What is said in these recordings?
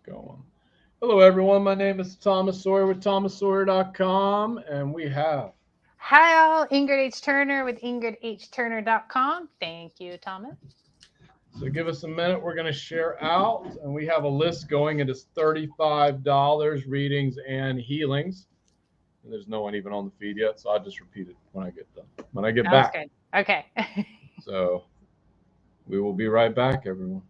going. Hello, everyone. My name is Thomas Sawyer with ThomasSawyer.com, and we have. Hi, all. Ingrid H. Turner with IngridTurner.com. Thank you, Thomas. So give us a minute. We're going to share out, and we have a list going. It is $35 readings and healings. And there's no one even on the feed yet, so I'll just repeat it when I get done. When I get back. Good. Okay. So we will be right back, everyone.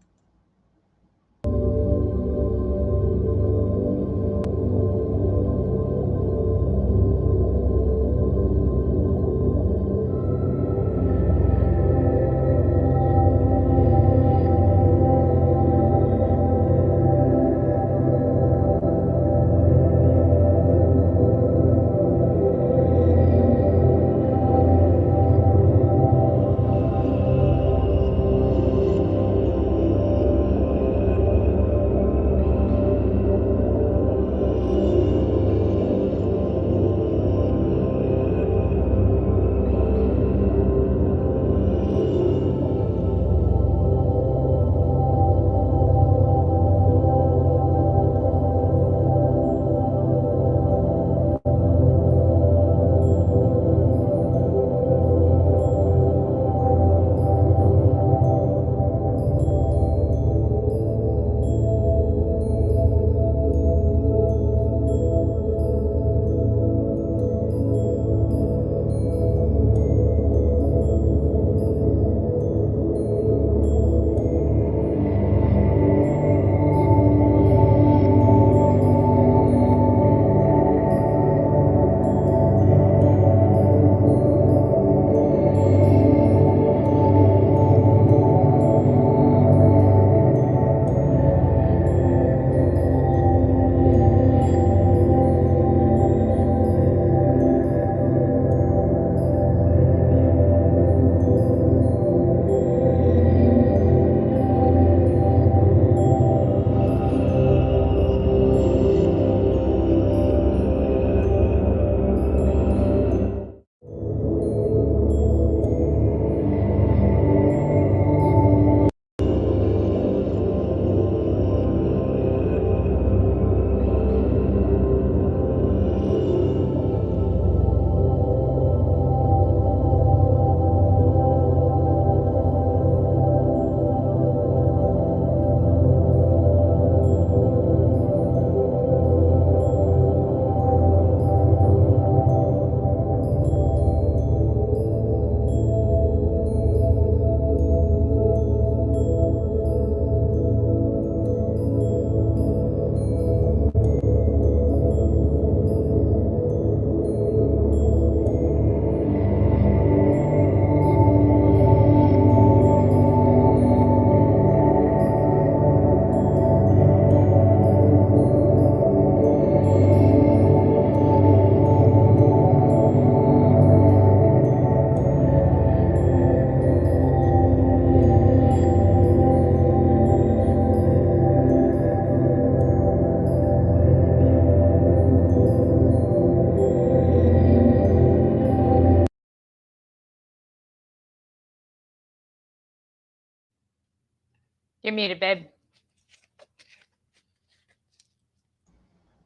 You're muted, babe.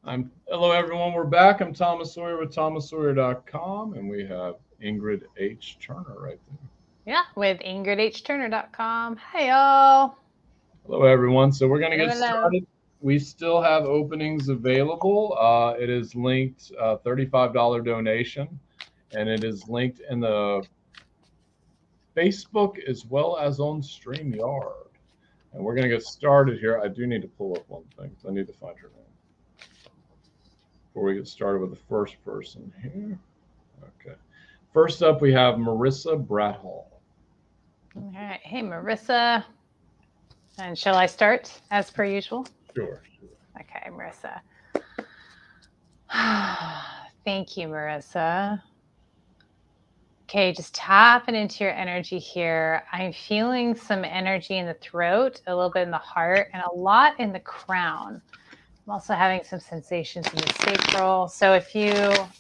Hello, everyone. We're back. I'm Thomas Sawyer with ThomasSawyer.com, and we have Ingrid H. Turner right there. Yeah, with IngridTurner.com. Hi, y'all. Hello, everyone. So we're going to get started. We still have openings available. It is linked, $35 donation, and it is linked in the Facebook as well as on StreamYard. And we're going to get started here. I do need to pull up one thing. I need to find her name before we get started with the first person here. Okay. First up, we have Marissa Bradhall. All right. Hey, Marissa. And shall I start as per usual? Sure. Okay, Marissa. Thank you, Marissa. Okay, just tapping into your energy here. I'm feeling some energy in the throat, a little bit in the heart, and a lot in the crown. I'm also having some sensations in the sacral. So if you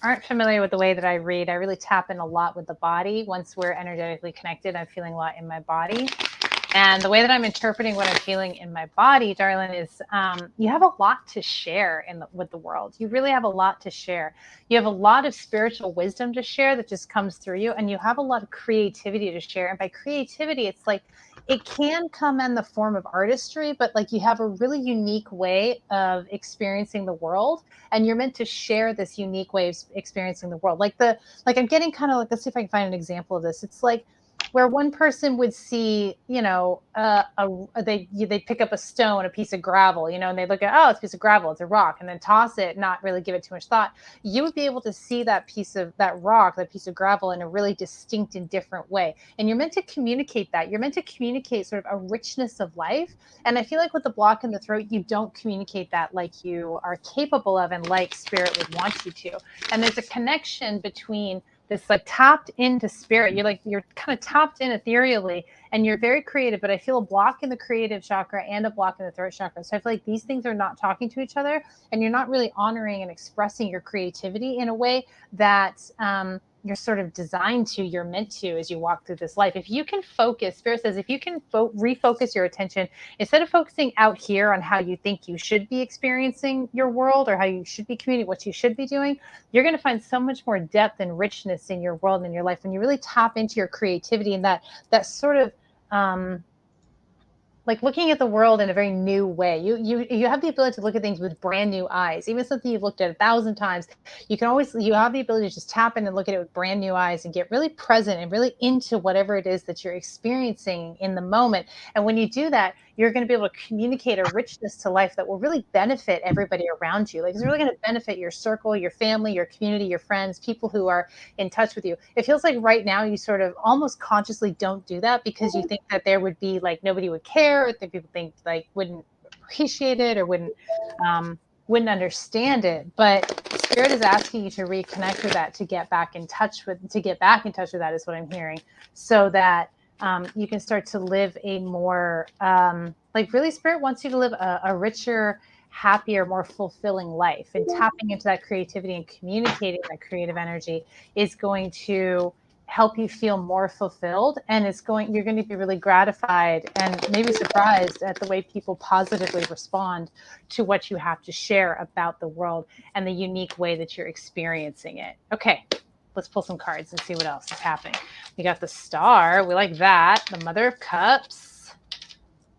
aren't familiar with the way that I read, I really tap in a lot with the body. Once we're energetically connected, I'm feeling a lot in my body. And the way that I'm interpreting what I'm feeling in my body, darling, is you have a lot to share with the world. You really have a lot to share. You have a lot of spiritual wisdom to share that just comes through you. And you have a lot of creativity to share. And by creativity, it's like it can come in the form of artistry, but like you have a really unique way of experiencing the world. And you're meant to share this unique way of experiencing the world. Like I'm getting kind of like, let's see if I can find an example of this. It's like, where one person would see, they pick up a stone, a piece of gravel, and they look at, oh, it's a piece of gravel, it's a rock, and then toss it, not really give it too much thought. You would be able to see that piece of that rock, that piece of gravel in a really distinct and different way. And you're meant to communicate that. You're meant to communicate sort of a richness of life. And I feel like with the block in the throat, you don't communicate that like you are capable of and like spirit would want you to. And there's a connection between this like tapped into spirit. You're kind of tapped in ethereally and you're very creative, but I feel a block in the creative chakra and a block in the throat chakra. So I feel like these things are not talking to each other and you're not really honoring and expressing your creativity in a way that you're sort of designed to, you're meant to as you walk through this life. If you can focus, Spirit says, if you can refocus your attention, instead of focusing out here on how you think you should be experiencing your world or how you should be communicating, what you should be doing, you're going to find so much more depth and richness in your world and in your life when you really tap into your creativity and that sort of like looking at the world in a very new way. You have the ability to look at things with brand new eyes. Even something you've looked at 1,000 times, you have the ability to just tap in and look at it with brand new eyes and get really present and really into whatever it is that you're experiencing in the moment. And when you do that, you're going to be able to communicate a richness to life that will really benefit everybody around you. Like it's really going to benefit your circle, your family, your community, your friends, people who are in touch with you. It feels like right now you sort of almost consciously don't do that because you think that there would be like nobody would care, that people think like wouldn't appreciate it or wouldn't understand it. But Spirit is asking you to reconnect with that, to get back in touch with that is what I'm hearing, so that you can start to live a more like really Spirit wants you to live a richer, happier, more fulfilling life. And tapping into that creativity and communicating that creative energy is going to help you feel more fulfilled, and you're going to be really gratified and maybe surprised at the way people positively respond to what you have to share about the world and the unique way that you're experiencing it. Okay, let's pull some cards and see what else is happening. We got the Star, we like that, the Mother of Cups,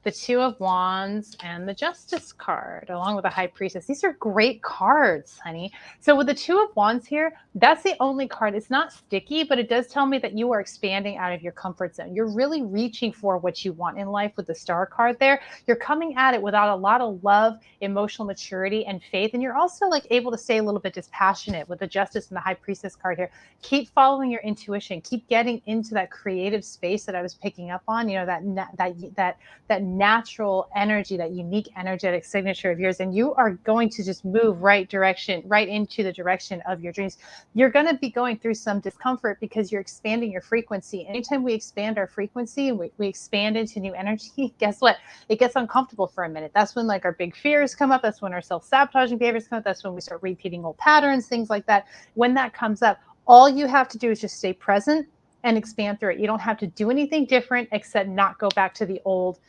the Two of Wands, and the Justice card, along with the High Priestess. These are great cards, honey. So with the Two of Wands here, that's the only card. It's not sticky, but it does tell me that you are expanding out of your comfort zone. You're really reaching for what you want in life with the Star card there. You're coming at it without a lot of love, emotional maturity, and faith. And you're also like able to stay a little bit dispassionate with the Justice and the High Priestess card here. Keep following your intuition. Keep getting into that creative space that I was picking up on, that natural energy, that unique energetic signature of yours, and you are going to just move right into the direction of your dreams. You're going to be going through some discomfort because you're expanding your frequency. Anytime we expand our frequency and we expand into new energy, guess what? It gets uncomfortable for a minute. That's when like our big fears come up. That's when our self-sabotaging behaviors come up. That's when we start repeating old patterns, things like that. When that comes up, all you have to do is just stay present and expand through it. You don't have to do anything different except not go back to the old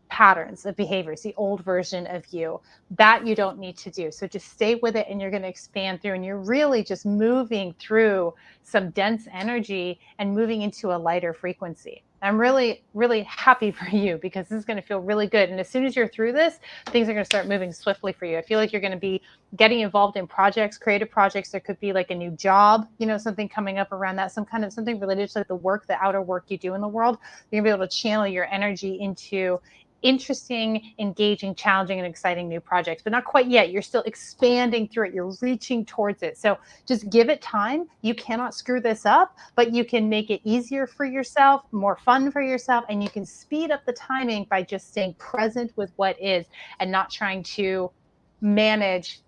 patterns of behaviors, the old version of you. That you don't need to do. So just stay with it and you're going to expand through, and you're really just moving through some dense energy and moving into a lighter frequency. I'm really, really happy for you because this is going to feel really good. And as soon as you're through this, things are going to start moving swiftly for you. I feel like you're going to be getting involved in projects, creative projects. There could be like a new job, something coming up around that, something related to like the work, the outer work you do in the world. You're going to be able to channel your energy into interesting, engaging, challenging, and exciting new projects, but not quite yet. You're still expanding through it. You're reaching towards it. So just give it time. You cannot screw this up, but you can make it easier for yourself, more fun for yourself, and you can speed up the timing by just staying present with what is and not trying to manage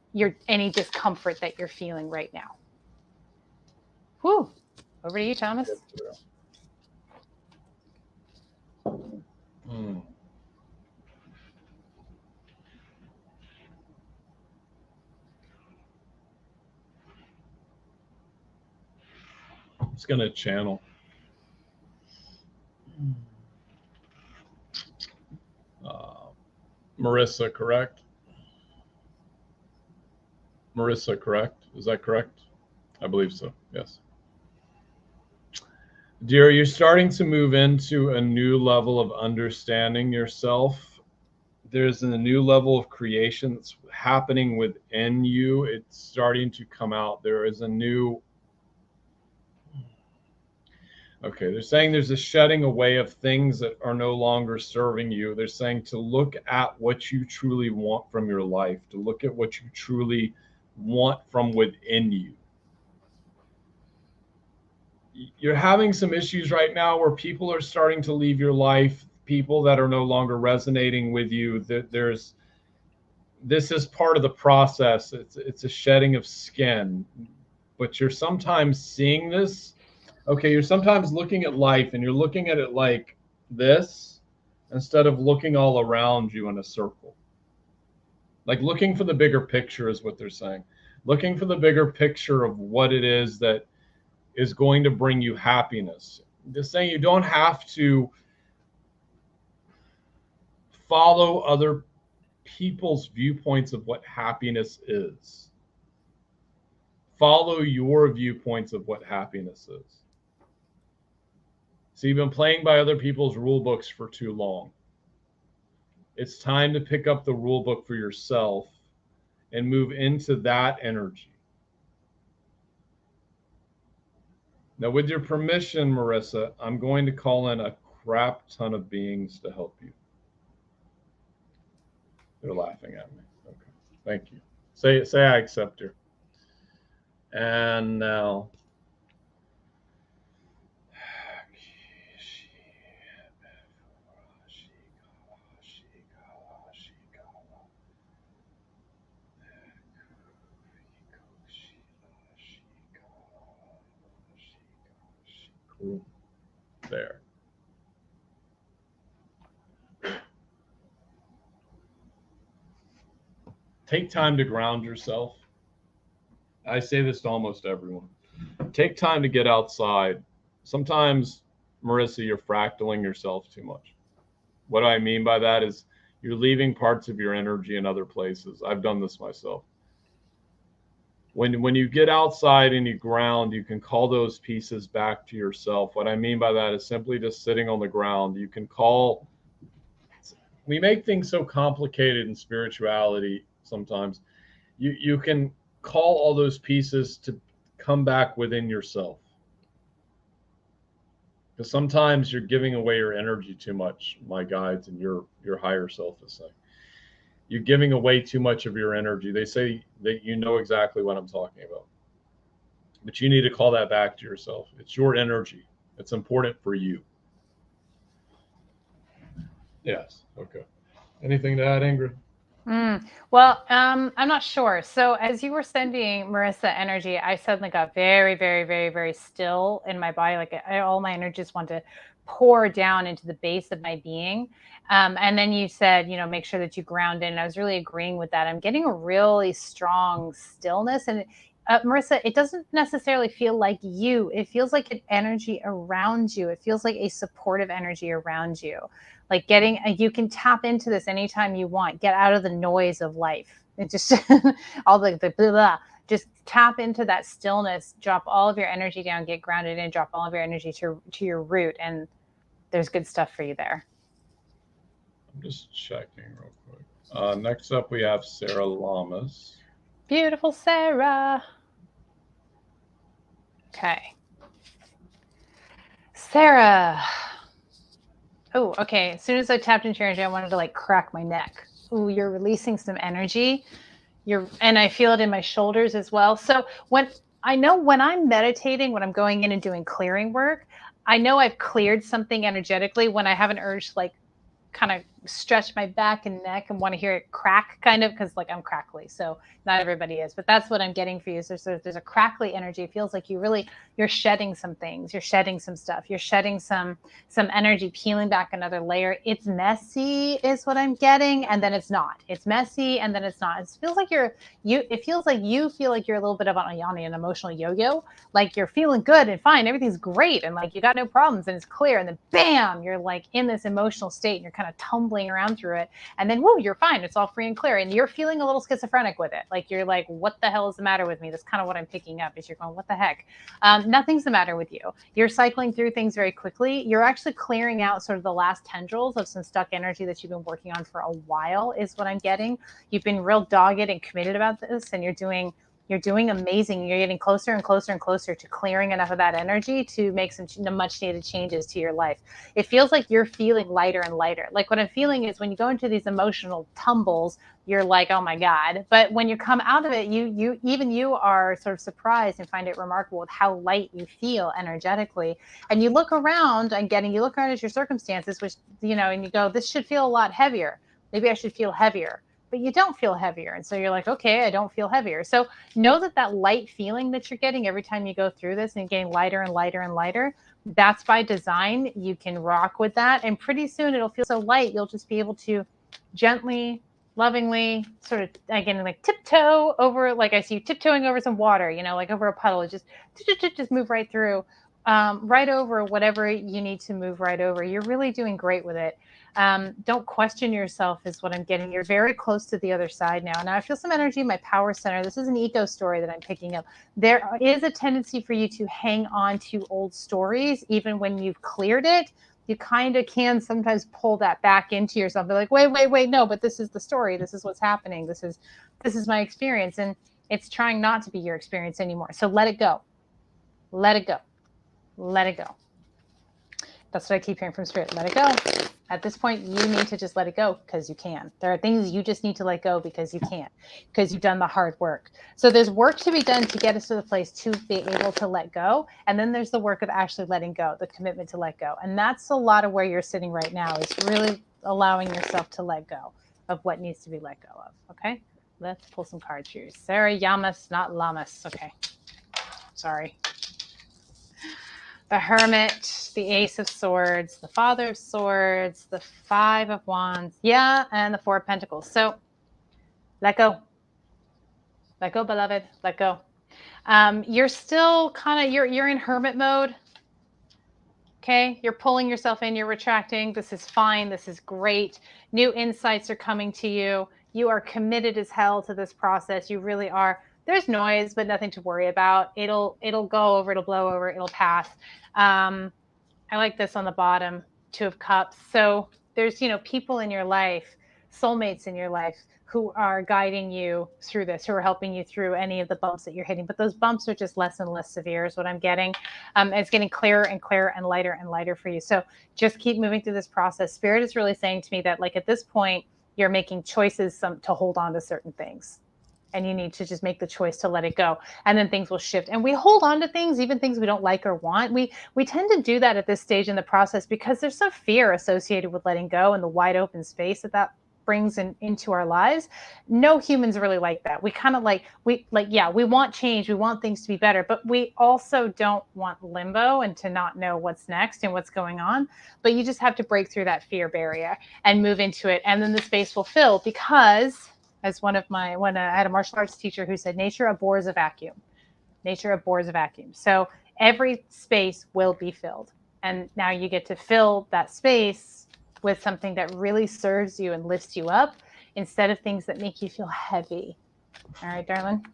any discomfort that you're feeling right now. Whew. Over to you, Thomas. It's going to channel. Marissa, correct? Marissa, correct? Is that correct? I believe so, yes. Dear, you're starting to move into a new level of understanding yourself. There's a new level of creation that's happening within you. It's starting to come out. There is a new... Okay, they're saying there's a shedding away of things that are no longer serving you. They're saying to look at what you truly want from your life, to look at what you truly want from within you. You're having some issues right now where people are starting to leave your life, people that are no longer resonating with you. This is part of the process. It's a shedding of skin, but you're sometimes seeing this. Okay, you're sometimes looking at life and you're looking at it like this instead of looking all around you in a circle. Like looking for the bigger picture is what they're saying. Looking for the bigger picture of what it is that is going to bring you happiness. They're saying you don't have to follow other people's viewpoints of what happiness is. Follow your viewpoints of what happiness is. So you've been playing by other people's rule books for too long. It's time to pick up the rule book for yourself and move into that energy. Now, with your permission, Marissa, I'm going to call in a crap ton of beings to help you. They're laughing at me. Okay, thank you. Say I accept her. And now... There. Take time to ground yourself. I say this to almost everyone. Take time to get outside. Sometimes, Marissa, you're fractaling yourself too much. What I mean by that is you're leaving parts of your energy in other places. I've done this myself. When you get outside and you ground, you can call those pieces back to yourself. What I mean by that is simply just sitting on the ground. You can call... We make things so complicated in spirituality sometimes. You can call all those pieces to come back within yourself. Because sometimes you're giving away your energy too much, my guides and your higher self is saying. You're giving away too much of your energy. They say that you know exactly what I'm talking about. But you need to call that back to yourself. It's your energy. It's important for you. Yes. Okay. Anything to add, Ingrid? Well, I'm not sure. So as you were sending Marissa energy, I suddenly got very, very, very, very still in my body. Like all my energy just wanted to pour down into the base of my being. And then you said, make sure that you ground in. And I was really agreeing with that. I'm getting a really strong stillness. And Marissa, it doesn't necessarily feel like you. It feels like an energy around you. It feels like a supportive energy around you. Like you can tap into this anytime you want. Get out of the noise of life. It just all the blah, blah. Just tap into that stillness. Drop all of your energy down. Get grounded in. Drop all of your energy to your root, and there's good stuff for you there. I'm just checking real quick. Next up, we have Sarah Lamas. Beautiful Sarah. Okay, Sarah. Oh, okay. As soon as I tapped into your energy, I wanted to crack my neck. Ooh, you're releasing some energy. And I feel it in my shoulders as well. So when I'm meditating, when I'm going in and doing clearing work, I know I've cleared something energetically when I have an urge to kind of stretch my back and neck and want to hear it crack kind of, because I'm crackly. So not everybody is, but that's what I'm getting for you. So there's a crackly energy. It feels like you're shedding some things. You're shedding some stuff. You're shedding some energy, peeling back another layer. It's messy is what I'm getting. And then it's not. It's messy. And then it's not. It feels like you feel like you're a little bit of an emotional yo-yo. Like you're feeling good and fine. Everything's great. And you got no problems and it's clear. And then bam, you're in this emotional state and you're kind of tumbling tumbling around through it. And then, whoa, you're fine. It's all free and clear. And you're feeling a little schizophrenic with it. Like, you're like, what the hell is the matter with me? That's kind of what I'm picking up, is you're going, what the heck? Nothing's the matter with you. You're cycling through things very quickly. You're actually clearing out sort of the last tendrils of some stuck energy that you've been working on for a while, is what I'm getting. You've been real dogged and committed about this, and you're doing amazing. You're getting closer and closer and closer to clearing enough of that energy to make some much needed changes to your life. It feels like you're feeling lighter and lighter. Like, what I'm feeling is when you go into these emotional tumbles, you're like, oh my God. But when you come out of it, you are sort of surprised and find it remarkable with how light you feel energetically. And you look around at your circumstances, which, and you go, this should feel a lot heavier. Maybe I should feel heavier. But you don't feel heavier. And so you're like, okay, I don't feel heavier. So know that light feeling that you're getting every time you go through this and getting lighter and lighter and lighter, that's by design. You can rock with that. And pretty soon it'll feel so light, you'll just be able to gently, lovingly, sort of, again, like tiptoe over, like I see you tiptoeing over some water, like over a puddle, just move right through, right over whatever you need to move right over. You're really doing great with it. Don't question yourself, is what I'm getting. You're very close to the other side now. Now I feel some energy in my power center. This is an eco story that I'm picking up. There is a tendency for you to hang on to old stories, even when you've cleared it. You kind of can sometimes pull that back into yourself. They're like, wait, no, but this is the story. This is what's happening. This is my experience. And it's trying not to be your experience anymore. So let it go. Let it go. Let it go. That's what I keep hearing from Spirit. Let it go. At this point, you need to just let it go because you can. There are things you just need to let go because you can, because you've done the hard work. So there's work to be done to get us to the place to be able to let go. And then there's the work of actually letting go, the commitment to let go. And that's a lot of where you're sitting right now, is really allowing yourself to let go of what needs to be let go of. Okay, let's pull some cards here. Sarah Yamas, not Lamas. Okay, sorry. The Hermit, the Ace of Swords, the Father of Swords, the Five of Wands, and the Four of Pentacles. So let go. Let go, beloved. Let go. You're still kind of, you're in hermit mode. Okay, you're pulling yourself in, you're retracting. This is fine. This is great. New insights are coming to you. You are committed as hell to this process. You really are. There's noise, but nothing to worry about. It'll go over, it'll blow over, it'll pass. I like this on the bottom, Two of Cups. So there's, people in your life, soulmates in your life, who are guiding you through this, who are helping you through any of the bumps that you're hitting. But those bumps are just less and less severe, is what I'm getting. It's getting clearer and clearer and lighter for you. So just keep moving through this process. Spirit is really saying to me that, like, at this point, you're making choices to hold on to certain things. And you need to just make the choice to let it go. And then things will shift. And we hold on to things, even things we don't like or want. We tend to do that at this stage in the process because there's some fear associated with letting go and the wide open space that brings into our lives. No humans really like that. We kind of we want change. We want things to be better, but we also don't want limbo and to not know what's next and what's going on. But you just have to break through that fear barrier and move into it. And then the space will fill, because as when I had a martial arts teacher who said, nature abhors a vacuum. Nature abhors a vacuum. So every space will be filled. And now you get to fill that space with something that really serves you and lifts you up, instead of things that make you feel heavy. All right, darling?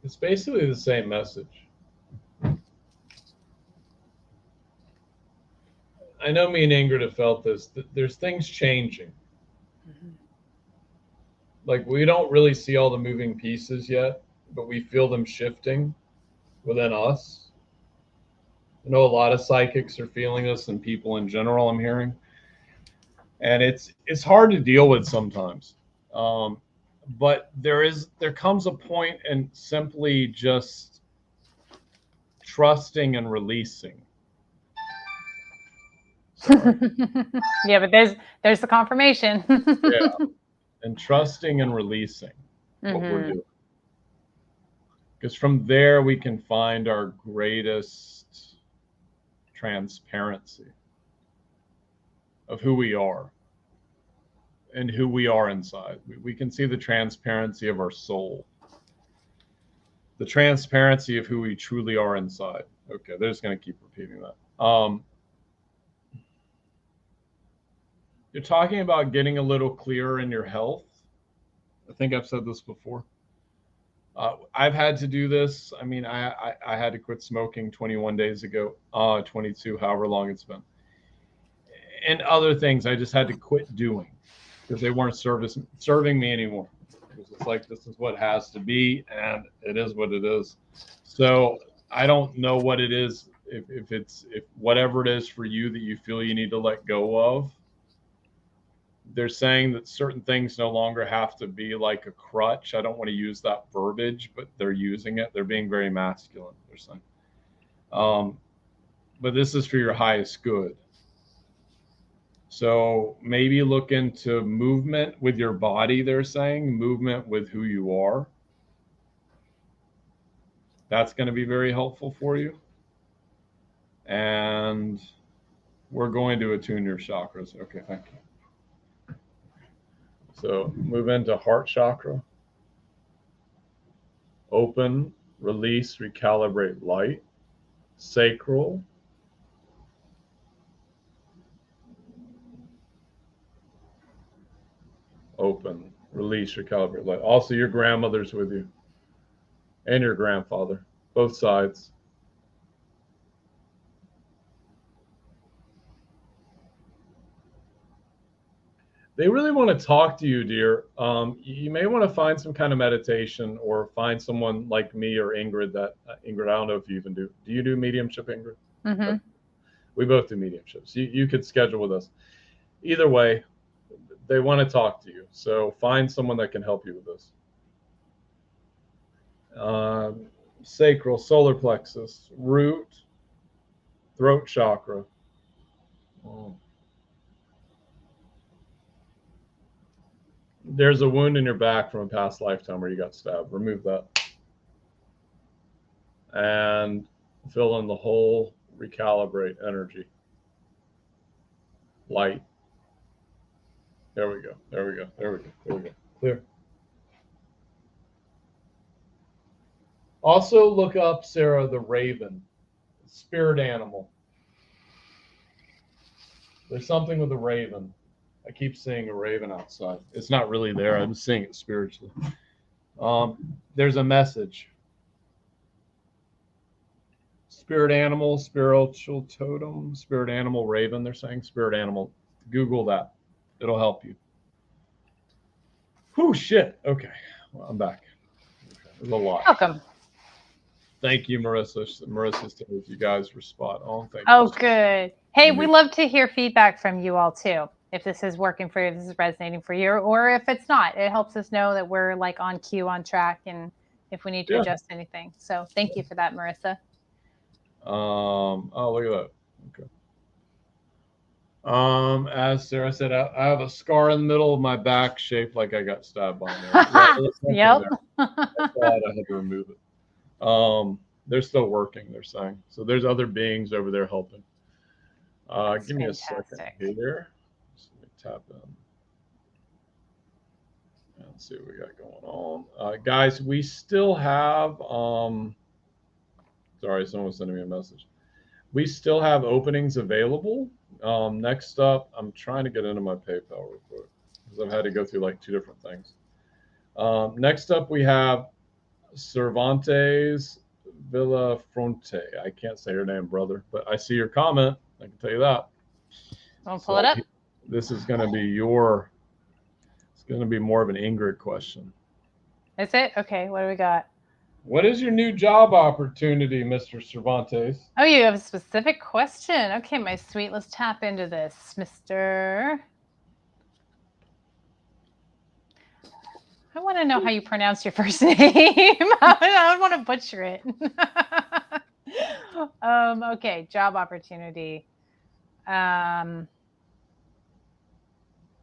It's basically the same message. I know me and Ingrid have felt this. There's things changing. Mm-hmm. Like, we don't really see all the moving pieces yet, but we feel them shifting within us. I know a lot of psychics are feeling this, and people in general, I'm hearing. And it's hard to deal with sometimes. But there comes a point in simply just trusting and releasing. Yeah, but there's the confirmation. Yeah, and trusting and releasing what we're doing, because from there we can find our greatest transparency of who we are and who we are inside. We can see the transparency of our soul, The transparency of who we truly are inside. Okay, they're just going to keep repeating that. You're talking about getting a little clearer in your health. I think I've said this before. I've had to do this. I mean, I had to quit smoking 21 days ago, 22, however long it's been. And other things I just had to quit doing because they weren't serving me anymore. It's like, this is what has to be, and it is what it is. So I don't know what it is, if whatever it is for you that you feel you need to let go of. They're saying that certain things no longer have to be like a crutch. I don't want to use that verbiage, but they're using it. They're being very masculine, they're saying. But this is for your highest good. So maybe look into movement with your body, they're saying, movement with who you are. That's going to be very helpful for you. And we're going to attune your chakras. Okay, thank you. So move into heart chakra. Open, release, recalibrate light. Sacral. Open, release, recalibrate light. Also, your grandmother's with you. And your grandfather. Both sides. They really want to talk to you, dear. You may want to find some kind of meditation or find someone like me or Ingrid that, Ingrid, I don't know if you even do. Do you do mediumship, Ingrid? Mm-hmm. We both do mediumships. You could schedule with us. Either way, they want to talk to you. So find someone that can help you with this. Sacral, solar plexus, root, throat chakra. Oh. There's a wound in your back from a past lifetime where you got stabbed. Remove that. And fill in the hole, recalibrate energy. Light. There we go. There we go. There we go. There we go. Clear. Also look up, Sarah, the raven, spirit animal. There's something with a raven. I keep seeing a raven outside. It's not really there. I'm seeing it spiritually. There's a message. Spirit animal, spiritual totem, spirit animal, raven. They're saying spirit animal. Google that. It'll help you. Whew, shit. Okay. Well, I'm back. Okay. There's a lot. Welcome. Thank you, Marissa. Marissa says you guys were spot on. Thank Oh, you. good. Hey, we love to hear feedback from you all too. If this is working for you, if this is resonating for you, or if it's not, it helps us know that we're like on cue, on track, and if we need to adjust anything. So thank you for that, Marissa. Oh, look at that. Okay. As Sarah said, I have a scar in the middle of my back shaped like I got stabbed by there. Yep. I thought I had to remove it. They're still working, they're saying. So there's other beings over there helping. Give me a second here. Just let me tap in. Let's see what we got going on. Guys, we still have, sorry, someone's sending me a message. We still have openings available. Next up, I'm trying to get into my PayPal real quick because I've had to go through like 2 different things. Next up, we have Cervantes Villafronte. I can't say her name, brother, but I see your comment. I can tell you that. I'll pull it up. This is going to be it's going to be more of an Ingrid question. Is it? Okay, what do we got? What is your new job opportunity, Mr. Cervantes? Oh, you have a specific question. Okay, my sweet. Let's tap into this, Mr. I want to know how you pronounce your first name. I don't want to butcher it. Okay, job opportunity.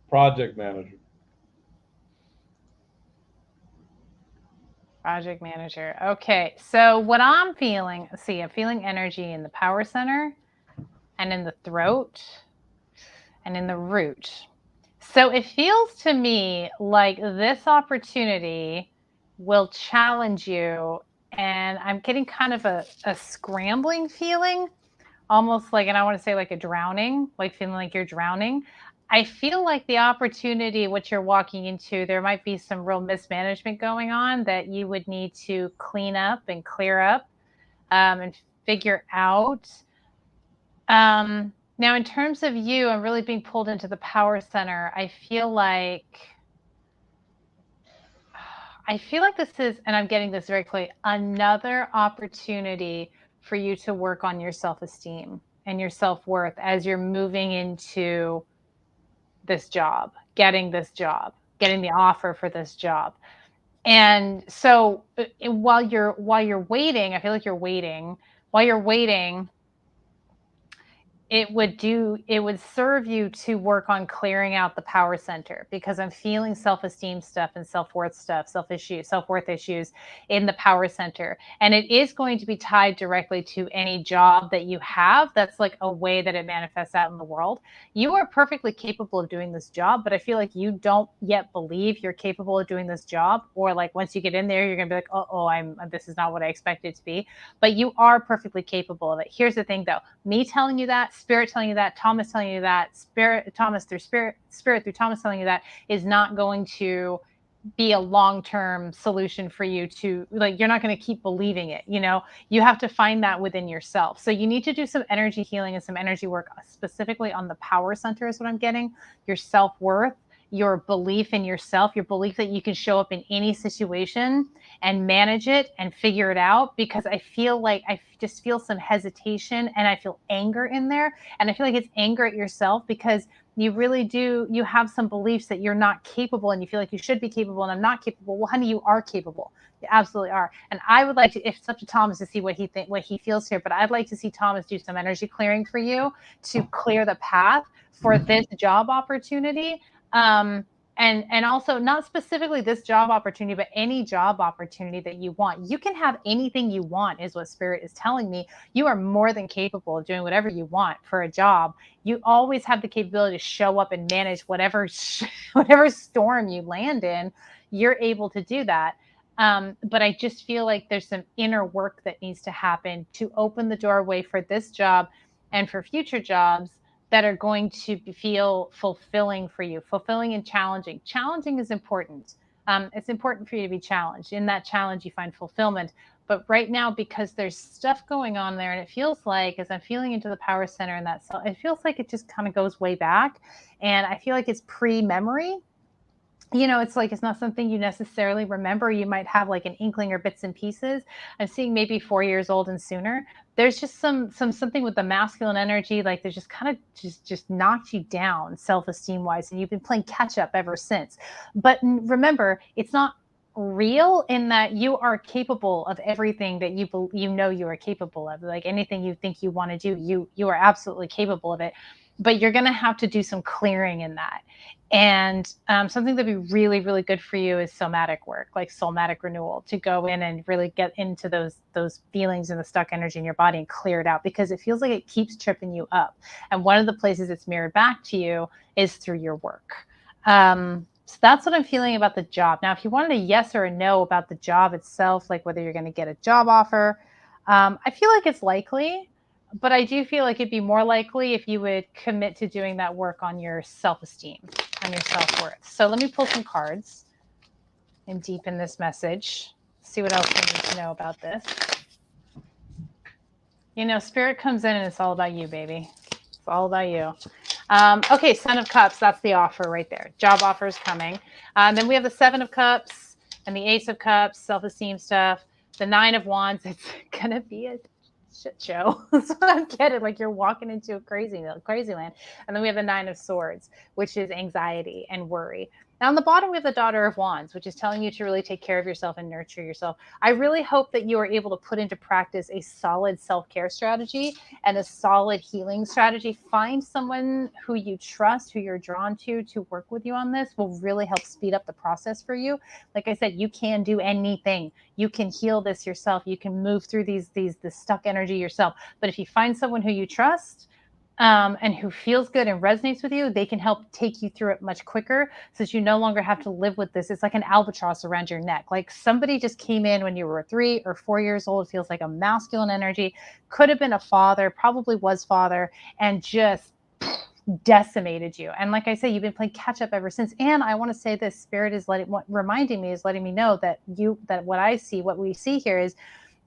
Project manager. Project manager. Okay, so what I'm feeling, I'm feeling energy in the power center and in the throat and in the root. So it feels to me like this opportunity will challenge you and I'm getting kind of a scrambling feeling, almost like, and I want to say like a drowning, like feeling like you're drowning. I feel like the opportunity, what you're walking into, there might be some real mismanagement going on that you would need to clean up and clear up, and figure out. Now, in terms of you, I'm really being pulled into the power center. I feel like this is, and I'm getting this very clearly, another opportunity for you to work on your self-esteem and your self-worth as you're moving into this job, getting the offer for this job. And so while you're waiting, I feel like you're waiting. While you're waiting, it would serve you to work on clearing out the power center, because I'm feeling self-esteem stuff and self-worth stuff, self-worth issues in the power center. And it is going to be tied directly to any job that you have. That's like a way that it manifests out in the world. You are perfectly capable of doing this job, but I feel like you don't yet believe you're capable of doing this job. Or like once you get in there, you're gonna be like, this is not what I expected it to be. But you are perfectly capable of it. Here's the thing though, me telling you that, Spirit telling you that, Thomas telling you that, Spirit through Thomas telling you that, is not going to be a long-term solution for you to, like, you're not going to keep believing it. You have to find that within yourself. So you need to do some energy healing and some energy work specifically on the power center is what I'm getting. Your self-worth, your belief in yourself, your belief that you can show up in any situation and manage it and figure it out. Because I feel like I just feel some hesitation and I feel anger in there. And I feel like it's anger at yourself because you really do, you have some beliefs that you're not capable and you feel like you should be capable and I'm not capable. Well, honey, you are capable. You absolutely are. And I would like to, if it's up to Thomas to see what he feels here, but I'd like to see Thomas do some energy clearing for you to clear the path for this job opportunity. And also not specifically this job opportunity, but any job opportunity that you want. You can have anything you want is what Spirit is telling me. You are more than capable of doing whatever you want for a job. You always have the capability to show up and manage whatever storm you land in. You're able to do that. But I just feel like there's some inner work that needs to happen to open the doorway for this job and for future jobs that are going to feel fulfilling for you, fulfilling and challenging. Challenging is important. It's important for you to be challenged. In that challenge, you find fulfillment. But right now, because there's stuff going on there, and it feels like, as I'm feeling into the power center and that, it feels like it just kind of goes way back. And I feel like it's pre-memory. It's like, it's not something you necessarily remember. You might have like an inkling or bits and pieces. I'm seeing maybe 4 years old and sooner. There's just something with the masculine energy, like there's just kind of just knocked you down self-esteem wise, and you've been playing catch up ever since. But remember, it's not real in that you are capable of everything that you are capable of. Like anything you think you want to do, you are absolutely capable of it. But you're going to have to do some clearing in that. And something that'd be really, really good for you is somatic work, like somatic renewal, to go in and really get into those feelings and the stuck energy in your body and clear it out, because it feels like it keeps tripping you up. And one of the places it's mirrored back to you is through your work. So that's what I'm feeling about the job. Now, if you wanted a yes or a no about the job itself, like whether you're going to get a job offer, I feel like it's likely. But I do feel like it'd be more likely if you would commit to doing that work on your self-esteem, on your self-worth. So let me pull some cards and deepen this message. See what else we need to know about this. Spirit comes in and it's all about you, baby. It's all about you. Okay, Son of Cups, that's the offer right there. Job offer is coming. Then we have the Seven of Cups and the Ace of Cups, self-esteem stuff. The Nine of Wands, it's going to be a shit show. That's what I'm getting. Like you're walking into a crazy land. And then we have the Nine of Swords, which is anxiety and worry. Now on the bottom, we have the Daughter of Wands, which is telling you to really take care of yourself and nurture yourself. I really hope that you are able to put into practice a solid self-care strategy and a solid healing strategy. Find someone who you trust, who you're drawn to work with you on this. Will really help speed up the process for you. Like I said, you can do anything. You can heal this yourself. You can move through the stuck energy yourself. But if you find someone who you trust, and who feels good and resonates with you, they can help take you through it much quicker so that you no longer have to live with this. It's like an albatross around your neck. Like somebody just came in when you were 3 or 4 years old. It feels like a masculine energy. Could have been a father, probably was father, and just decimated you. And like I say, you've been playing catch up ever since. And I want to say this, Spirit is letting me know that what we see here is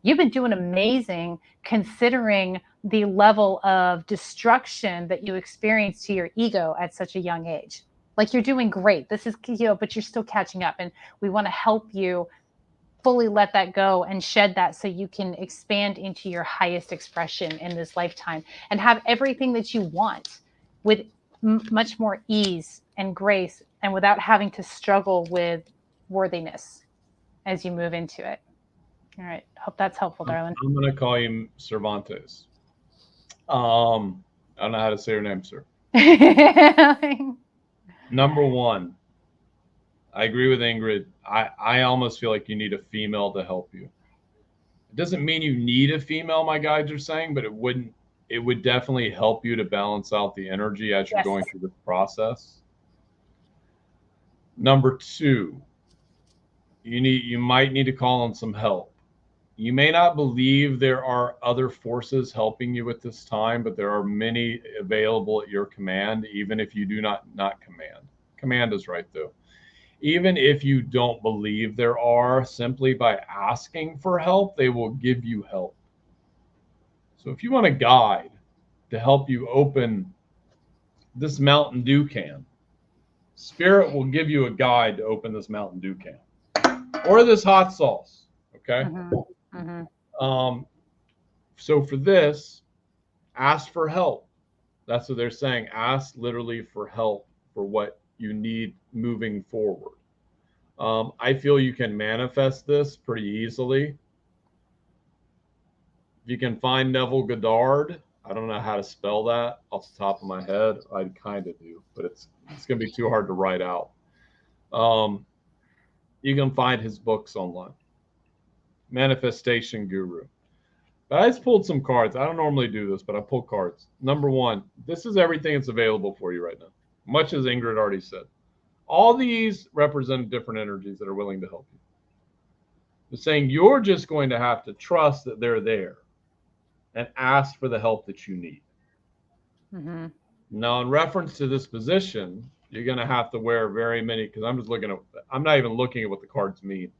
you've been doing amazing considering the level of destruction that you experienced to your ego at such a young age. Like you're doing great. This is, but you're still catching up. And we want to help you fully let that go and shed that so you can expand into your highest expression in this lifetime and have everything that you want with much more ease and grace and without having to struggle with worthiness as you move into it. All right. Hope that's helpful, darling. I'm going to call you Cervantes. I don't know how to say your name, sir. Number one, I agree with Ingrid. I almost feel like you need a female to help you. It doesn't mean you need a female, my guides are saying, but it would definitely help you to balance out the energy as you're going through the process. Number two, you might need to call on some help. You may not believe there are other forces helping you at this time, but there are many available at your command, even if you do not command. Command is right, though. Even if you don't believe there are, simply by asking for help, they will give you help. So if you want a guide to help you open this Mountain Dew can, Spirit will give you a guide to open this Mountain Dew can or this hot sauce. Okay. So for this, ask for help. That's what they're saying. Ask literally for help for what you need moving forward. I feel you can manifest this pretty easily. If you can find Neville Goddard, I don't know how to spell that off the top of my head. I kind of do, but it's going to be too hard to write out. You can find his books online. Manifestation Guru. But I just pulled some cards. I don't normally do this, but I pulled cards. Number one, this is everything that's available for you right now, much as Ingrid already said. All these represent different energies that are willing to help you. They're saying you're just going to have to trust that they're there and ask for the help that you need. Now, in reference to this position, you're going to have to wear very many, because I'm not even looking at what the cards mean,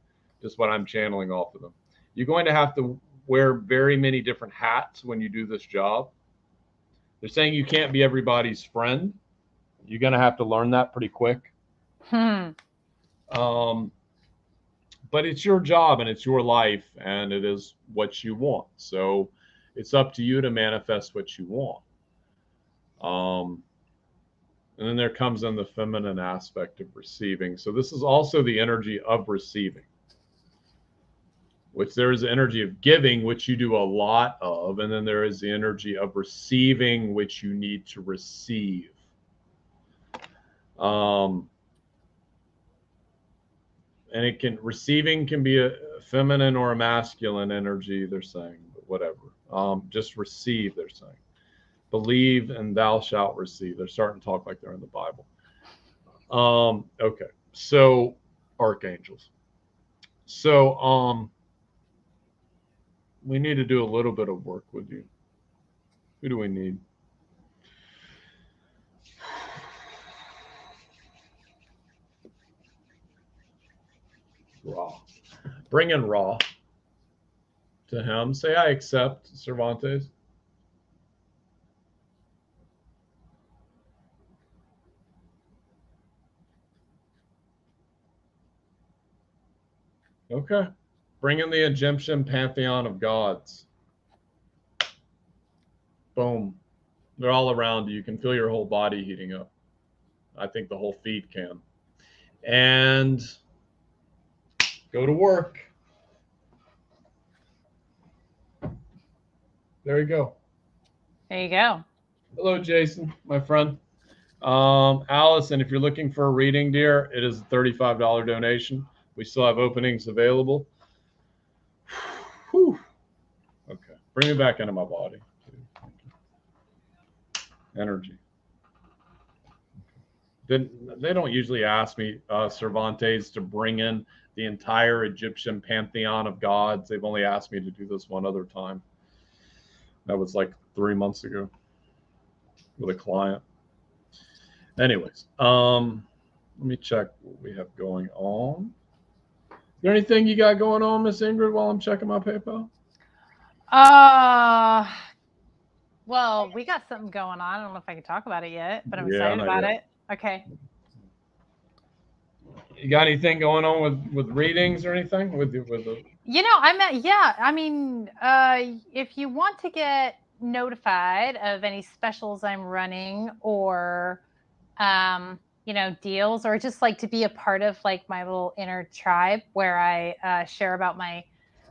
just what I'm channeling off of them. You're going to have to wear very many different hats when you do this job. They're saying you can't be everybody's friend. You're going to have to learn that pretty quick. But it's your job and it's your life and it is what you want. So it's up to you to manifest what you want. And then there comes in the feminine aspect of receiving. So this is also the energy of receiving, which there is the energy of giving, which you do a lot of. And then there is the energy of receiving, which you need to receive. And receiving can be a feminine or a masculine energy, they're saying, but whatever. Just receive, they're saying. Believe and thou shalt receive. They're starting to talk like they're in the Bible. Okay, so archangels. So we need to do a little bit of work with you. Who do we need? Ra. Bring in Ra to him. Say, I accept, Cervantes. Okay. Bring in the Egyptian pantheon of gods. Boom. They're all around you. You can feel your whole body heating up. I think the whole feet can. And go to work. There you go. There you go. Hello, Jason, my friend. Allison, if you're looking for a reading, dear, it is a $35 donation. We still have openings available. Whew. Okay. Bring me back into my body. energy. They don't usually ask me, Cervantes, to bring in the entire Egyptian pantheon of gods. They've only asked me to do this one other time. That was like 3 months ago with a client. Anyways, let me check what we have going on. Is there anything you got going on, Miss Ingrid, while I'm checking my PayPal? Well, we got something going on. I don't know if I can talk about it yet, but I'm excited not about yet. it. Okay. You got anything going on with readings or anything with the? If you want to get notified of any specials I'm running or deals, or just like to be a part of like my little inner tribe where I share about my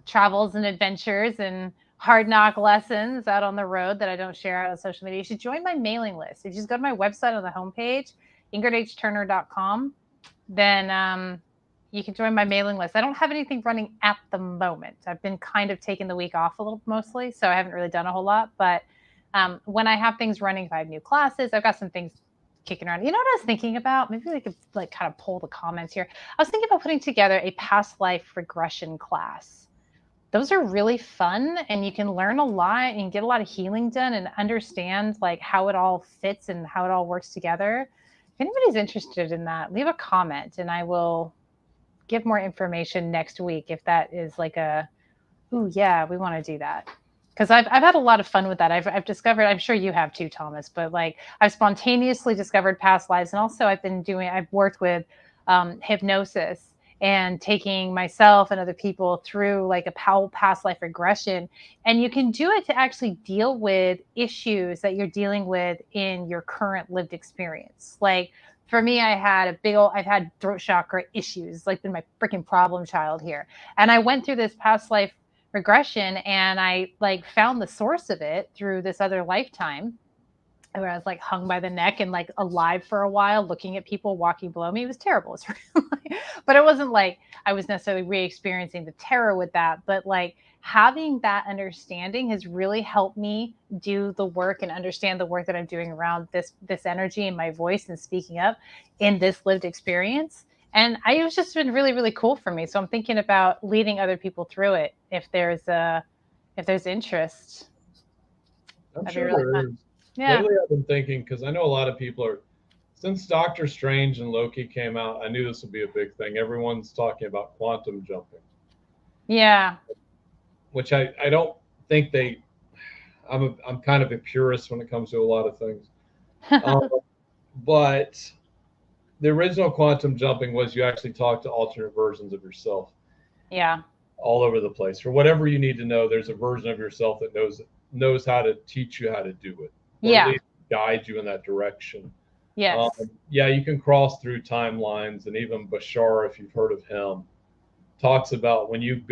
travels and adventures and hard knock lessons out on the road that I don't share out on social media, you should join my mailing list. If you just go to my website on the homepage, IngridHturner.com, then you can join my mailing list. I don't have anything running at the moment. I've been kind of taking the week off a little mostly, so I haven't really done a whole lot. But when I have things running, if I have new classes, I've got some things kicking around. You know what I was thinking about? Maybe we could like kind of pull the comments here. I was thinking about putting together a past life regression class. Those are really fun, and you can learn a lot and get a lot of healing done and understand like how it all fits and how it all works together. If anybody's interested in that, leave a comment and I will give more information next week if that is like ooh, yeah, we want to do that. Because I've had a lot of fun with that. I've discovered, I'm sure you have too, Thomas, but like I've spontaneously discovered past lives. And also I've worked with hypnosis and taking myself and other people through like a past life regression. And you can do it to actually deal with issues that you're dealing with in your current lived experience. Like for me, I've had throat chakra issues, like been my freaking problem child here. And I went through this past life regression and I like found the source of it through this other lifetime where I was like hung by the neck and like alive for a while, looking at people walking below me. It was terrible. But it wasn't like I was necessarily re-experiencing the terror with that. But like having that understanding has really helped me do the work and understand the work that I'm doing around this energy and my voice and speaking up in this lived experience. And it was just been really, really cool for me. So I'm thinking about leading other people through it if there's interest. I'm That'd sure be really there fun. is. Yeah. Lately, I've been thinking, because I know a lot of people are, since Doctor Strange and Loki came out, I knew this would be a big thing. Everyone's talking about quantum jumping. Yeah. Which I don't think I'm kind of a purist when it comes to a lot of things. But the original quantum jumping was you actually talk to alternate versions of yourself. Yeah. All over the place. For whatever you need to know, there's a version of yourself that knows how to teach you how to do it. Or Yeah. at least guide you in that direction. Yes. Yeah, you can cross through timelines, and even Bashar, if you've heard of him, talks about when you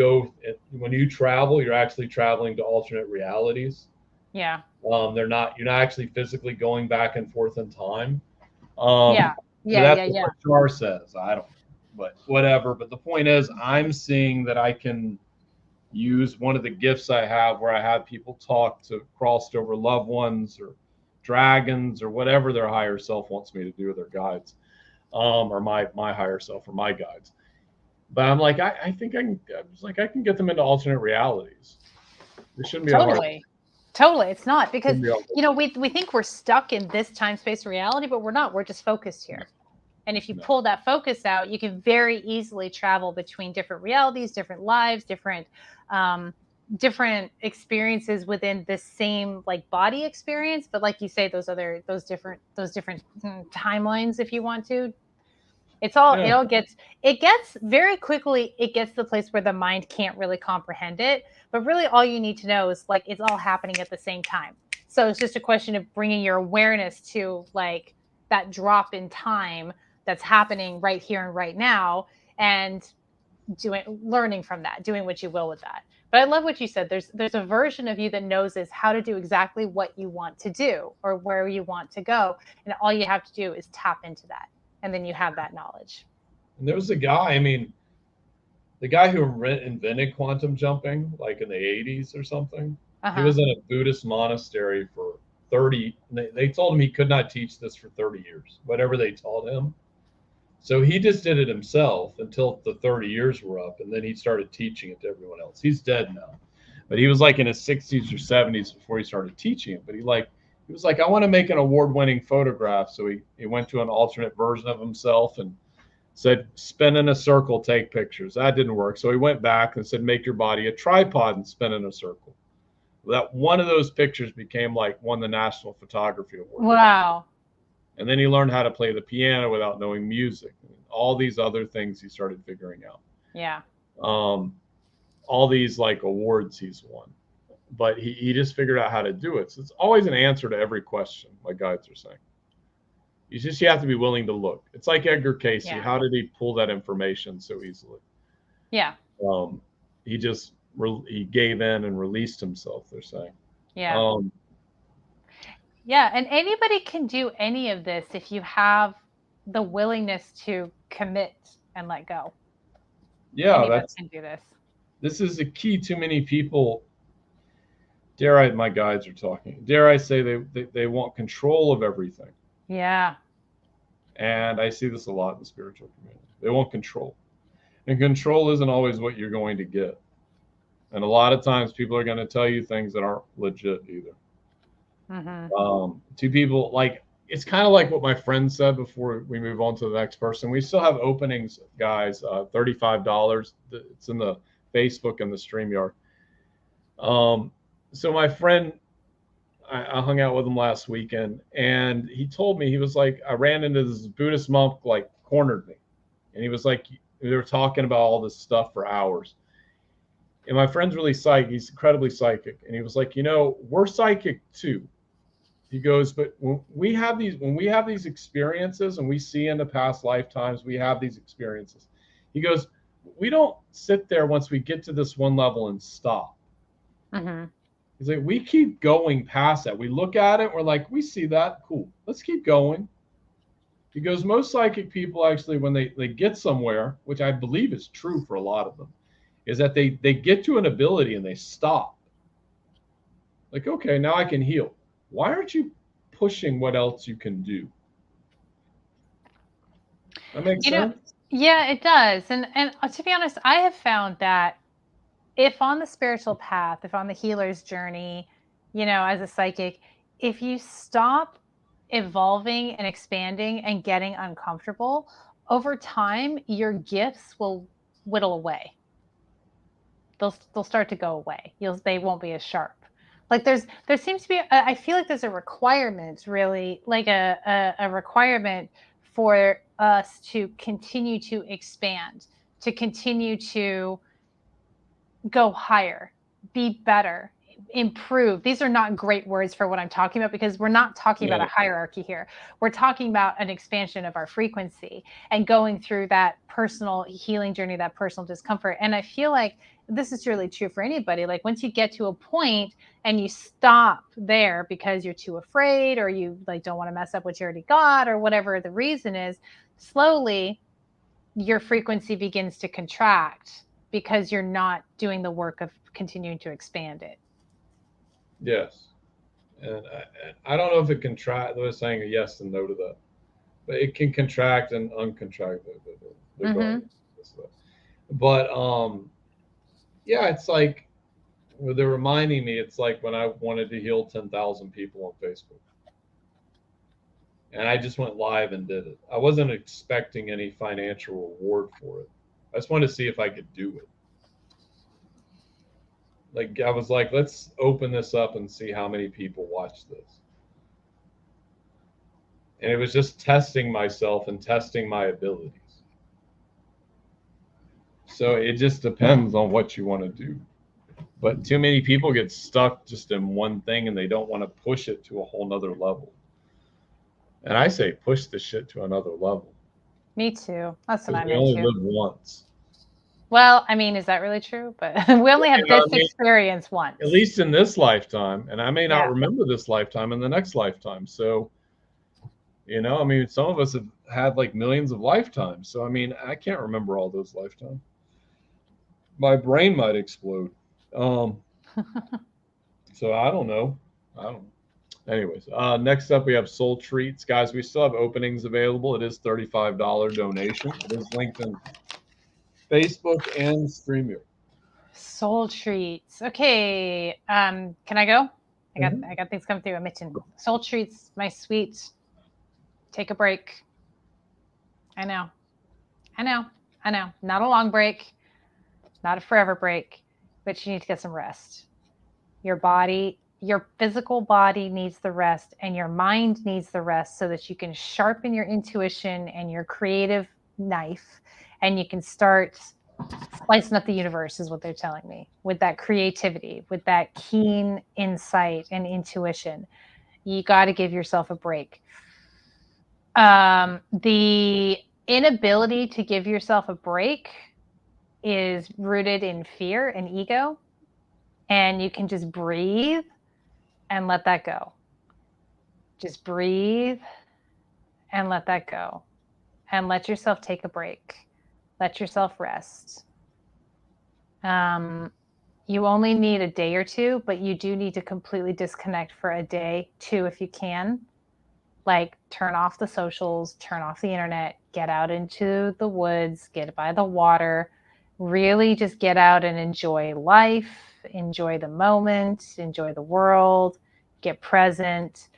travel, you're actually traveling to alternate realities. Yeah. You're not actually physically going back and forth in time. Yeah. That's what Bashar says. I don't know, but whatever. But the point is, I'm seeing that I can use one of the gifts I have where I have people talk to crossed over loved ones or dragons or whatever their higher self wants me to do, their guides, or my higher self or my guides. But I'm like, I think I can get them into alternate realities. It shouldn't be Totally. It's not, because we think we're stuck in this time space reality, but we're not. We're just focused here. And if you pull that focus out, you can very easily travel between different realities, different lives, different experiences within the same like body experience. But like you say, those different timelines, if you want to, it gets very quickly, it gets to the place where the mind can't really comprehend it. But really all you need to know is like, it's all happening at the same time. So it's just a question of bringing your awareness to like that drop in time that's happening right here and right now, and learning from that, doing what you will with that. But I love what you said. There's a version of you that knows how to do exactly what you want to do or where you want to go. And all you have to do is tap into that. And then you have that knowledge. And there was a guy, the guy who invented quantum jumping, like in the 80s or something. He was in a Buddhist monastery for 30. They told him he could not teach this for 30 years, whatever they taught him. So he just did it himself until the 30 years were up, and then he started teaching it to everyone else. He's dead now, but he was like in his 60s or 70s before he started teaching it. But he was like, I want to make an award-winning photograph. So he went to an alternate version of himself and said, spin in a circle, take pictures. That didn't work. So he went back and said, make your body a tripod and spin in a circle. That one of those pictures became like won the National Photography Award. Wow. And then he learned how to play the piano without knowing music. All these other things he started figuring out. Yeah. All these like awards he's won. But he just figured out how to do it. So it's always an answer to every question, like guides are saying. You have to be willing to look. It's like Edgar Cayce. Yeah. How did he pull that information so easily? Yeah. He gave in and released himself, they're saying. Yeah. Yeah, and anybody can do any of this if you have the willingness to commit and let go. Yeah, can do this. This is the key. Too many people, my guides are talking. Dare I say they want control of everything. Yeah. And I see this a lot in the spiritual community. They want control. And control isn't always what you're going to get. And a lot of times people are going to tell you things that aren't legit either. Mm-hmm. To people, like, it's kind of like what my friend said before we move on to the next person. We still have openings, guys, $35. It's in the Facebook and the StreamYard. So my friend, I hung out with him last weekend, and he told me, he was like, I ran into this Buddhist monk, like, cornered me. And he was like, they were talking about all this stuff for hours. And my friend's really psychic. He's incredibly psychic. And he was like, we're psychic too. He goes, but when we have these experiences and we see in the past lifetimes, we have these experiences. He goes, we don't sit there once we get to this one level and stop. Mm-hmm. He's like, we keep going past that. We look at it, we're like, we see that, cool. Let's keep going. He goes, most psychic people actually, when they get somewhere, which I believe is true for a lot of them, is that they get to an ability and they stop. Like, okay, now I can heal. Why aren't you pushing what else you can do? That makes sense? Yeah, it does. And to be honest, I have found that if on the spiritual path, if on the healer's journey, as a psychic, if you stop evolving and expanding and getting uncomfortable, over time, your gifts will whittle away. They'll start to go away. They won't be as sharp. Like there seems to be, I feel like there's a requirement, really, like a requirement for us to continue to expand, to continue to go higher, be better, improve. These are not great words for what I'm talking about, because we're not talking about a hierarchy here. We're talking about an expansion of our frequency and going through that personal healing journey, that personal discomfort. And I feel like this is really true for anybody. Like once you get to a point and you stop there because you're too afraid, or you like don't want to mess up what you already got, or whatever the reason is, slowly your frequency begins to contract because you're not doing the work of continuing to expand it. Yes. And I don't know if it contract. I was saying a yes and no to that, but it can contract and uncontract. Mm-hmm. But yeah, it's like, well, they're reminding me, it's like when I wanted to heal 10,000 people on Facebook. And I just went live and did it. I wasn't expecting any financial reward for it. I just wanted to see if I could do it. Like, I was like, let's open this up and see how many people watch this. And it was just testing myself and testing my abilities. So it just depends on what you want to do. But too many people get stuck just in one thing and they don't want to push it to a whole nother level. And I say push the shit to another level. Me too. That's what I meant. We only live once. Well, I mean, is that really true? But we only have this experience once. At least in this lifetime. And I may not remember this lifetime in the next lifetime. So, I mean, some of us have had like millions of lifetimes. So, I mean, I can't remember all those lifetimes. My brain might explode. So I don't know. Anyways, next up we have Soul Treats. Guys, we still have openings available. It is $35 donation. It is linked in Facebook and StreamYard. Soul Treats. Okay. Can I go? I got things coming through. A mitten. Soul Treats, my sweet. Take a break. I know. Not a long break, not a forever break, but you need to get some rest. Your body, your physical body needs the rest, and your mind needs the rest so that you can sharpen your intuition and your creative knife, and you can start slicing up the universe, is what they're telling me, with that creativity, with that keen insight and intuition. You got to give yourself a break. The inability to give yourself a break is rooted in fear and ego, and you can just breathe and let that go. Just breathe and let that go, and let yourself take a break. Let yourself rest. You only need a day or two, but you do need to completely disconnect for a day, two, if you can. Like, turn off the socials, turn off the internet, get out into the woods, get by the water, really just get out and enjoy life, enjoy the moment, enjoy the world, get present.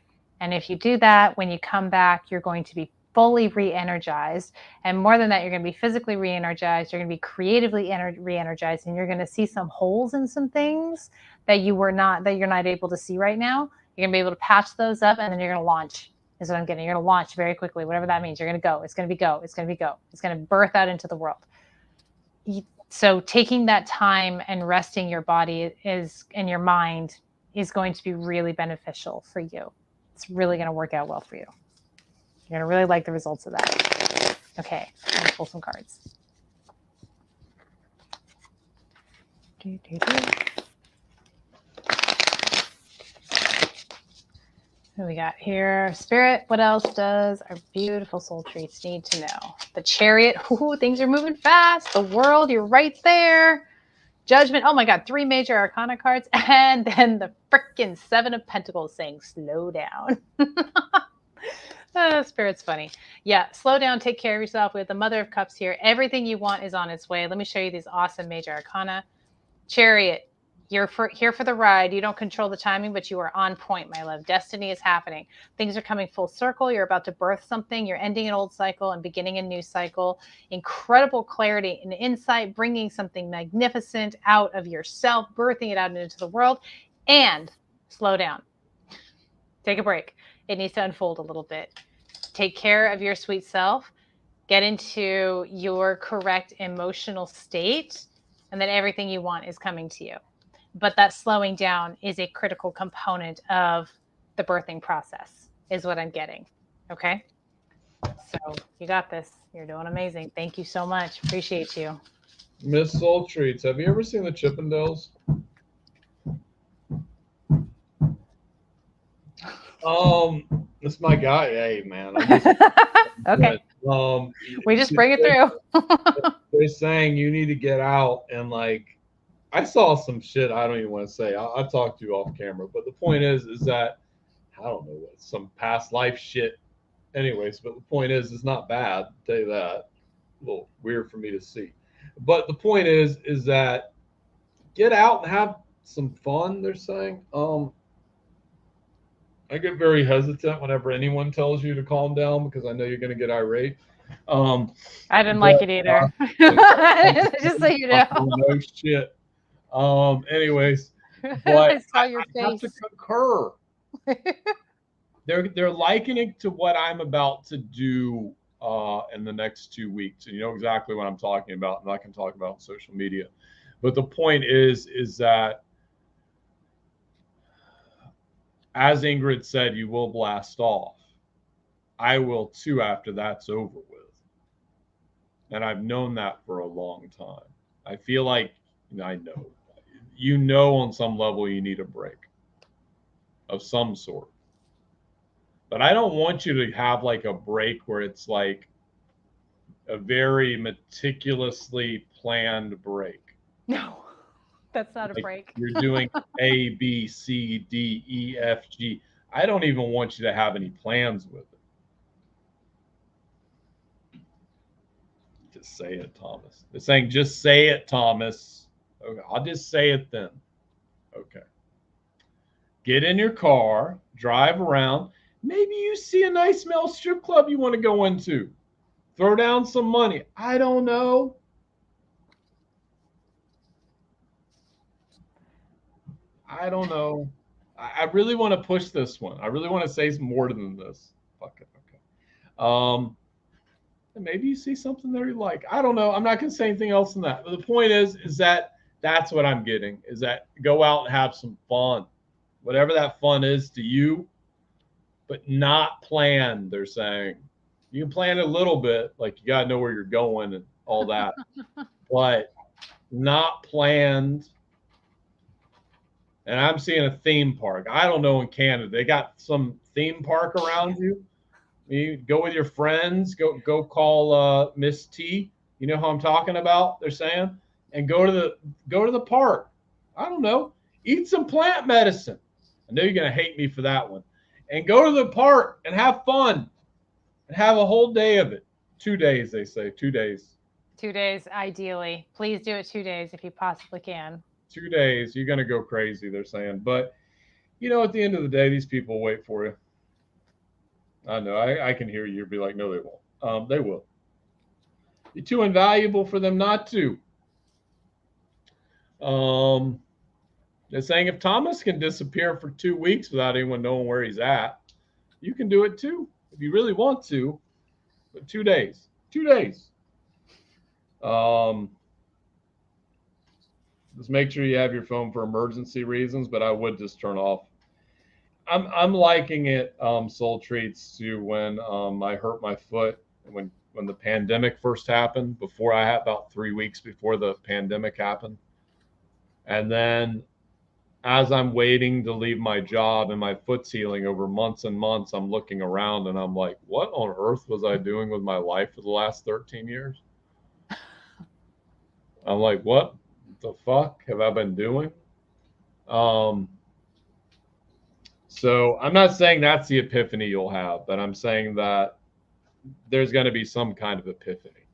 And if you do that, when you come back, you're going to be fully re-energized. And more than that, you're going to be physically re-energized. You're going to be creatively re-energized, and you're going to see some holes in some things that you're not able to see right now. You're going to be able to patch those up, and then you're going to launch. Is what I'm getting. You're going to launch very quickly, whatever that means. You're going to go. It's going to be go. It's going to be go. It's going to birth out into the world. So taking that time and resting your body and your mind is going to be really beneficial for you. It's really going to work out well for you. You're going to really like the results of that. Okay, I'm going to pull some cards. Who we got here? Spirit, what else does our beautiful soul treats need to know? The Chariot. Ooh, things are moving fast. The World, you're right there. Judgment. Oh my God, 3 major arcana cards. And then the frickin' 7 of Pentacles saying, slow down. Spirit's funny. Yeah, slow down, take care of yourself. We have the Mother of Cups here. Everything you want is on its way. Let me show you these awesome major arcana. Chariot. You're here for the ride. You don't control the timing, but you are on point, my love. Destiny is happening. Things are coming full circle. You're about to birth something. You're ending an old cycle and beginning a new cycle. Incredible clarity and insight, bringing something magnificent out of yourself, birthing it out into the world. And slow down. Take a break. It needs to unfold a little bit. Take care of your sweet self. Get into your correct emotional state, and then everything you want is coming to you. But that slowing down is a critical component of the birthing process, is what I'm getting. Okay? So you got this. You're doing amazing. Thank you so much. Appreciate you. Miss Soul Treats, have you ever seen the Chippendales? That's my guy. Hey, man. Okay. We just bring it through. They're saying you need to get out and, like, I saw some shit I don't even want to say. I'll talk to you off camera. But the point is that, I don't know, what, some past life shit. Anyways, but the point is, it's not bad. I'll tell you that. A little weird for me to see. But the point is that get out and have some fun, they're saying. I get very hesitant whenever anyone tells you to calm down because I know you're going to get irate. I didn't like it either. Just so you know. No shit. Anyways, but I saw your face. I have to concur. They're likening it to what I'm about to do in the next 2 weeks, and you know exactly what I'm talking about, and I can talk about on social media. But the point is that, as Ingrid said, you will blast off. I will too after that's over with, and I've known that for a long time. I feel like I know. You know, on some level, you need a break of some sort. But I don't want you to have like a break where it's like a very meticulously planned break. No, that's not a break. You're doing A, B, C, D, E, F, G. I don't even want you to have any plans with it. Just say it, Thomas. They're saying, just say it, Thomas. Okay, I'll just say it then. Okay. Get in your car, drive around. Maybe you see a nice male strip club you want to go into. Throw down some money. I don't know. I don't know. I really want to push this one. I really want to say more than this. Fuck it. Okay. Maybe you see something there you like. I don't know. I'm not going to say anything else than that. But the point is that that's what I'm getting, is that go out and have some fun. Whatever that fun is to you, but not planned, they're saying. You can plan a little bit, like you got to know where you're going and all that, but not planned. And I'm seeing a theme park. I don't know in Canada. They got some theme park around you. You go with your friends, go call Miss T. You know who I'm talking about, they're saying? And go to the park. I don't know. Eat some plant medicine. I know you're gonna hate me for that one. And go to the park and have fun. And have a whole day of it. 2 days, they say. 2 days. 2 days, ideally. Please do it 2 days if you possibly can. 2 days, you're gonna go crazy, they're saying. But at the end of the day, these people wait for you. I know. I can hear you be like, no, they won't. They will. You're too invaluable for them not to. They're saying if Thomas can disappear for 2 weeks without anyone knowing where he's at, you can do it too if you really want to. But 2 days. 2 days. Just make sure you have your phone for emergency reasons, but I would just turn off. I'm liking it, Soul Treats, to when I hurt my foot when the pandemic first happened. Before I had about 3 weeks before the pandemic happened, and then as I'm waiting to leave my job and my foot's healing over months and months, I'm looking around and I'm like, what on earth was I doing with my life for the last 13 years? I'm like, what the fuck have I been doing? So I'm not saying that's the epiphany you'll have, but I'm saying that there's going to be some kind of epiphany.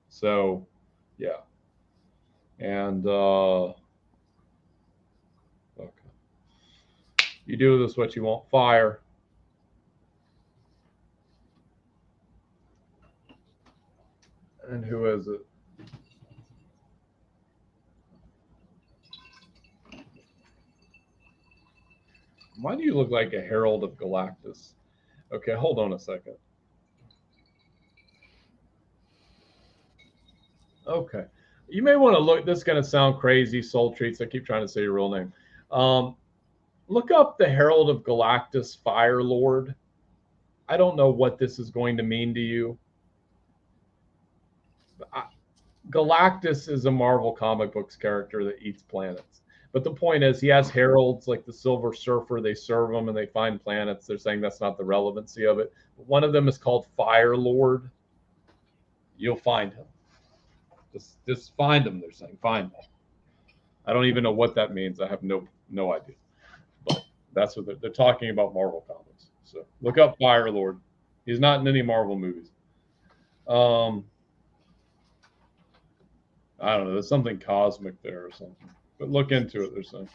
So, yeah. And, okay. You do this what you want. Fire. And who is it? Why do you look like a herald of Galactus? Okay, hold on a second. Okay. You may want to look. This is going to sound crazy, Soul Treats. I keep trying to say your real name. Look up the Herald of Galactus, Fire Lord. I don't know what this is going to mean to you. Galactus is a Marvel comic books character that eats planets. But the point is, he has heralds like the Silver Surfer. They serve them and they find planets. They're saying that's not the relevancy of it. But one of them is called Fire Lord. You'll find him. Just find him. They're saying find him. I don't even know what that means. I have no idea. But that's what they're talking about, Marvel comics. So look up Fire Lord. He's not in any Marvel movies. I don't know. There's something cosmic there or something. But look into it. They're saying.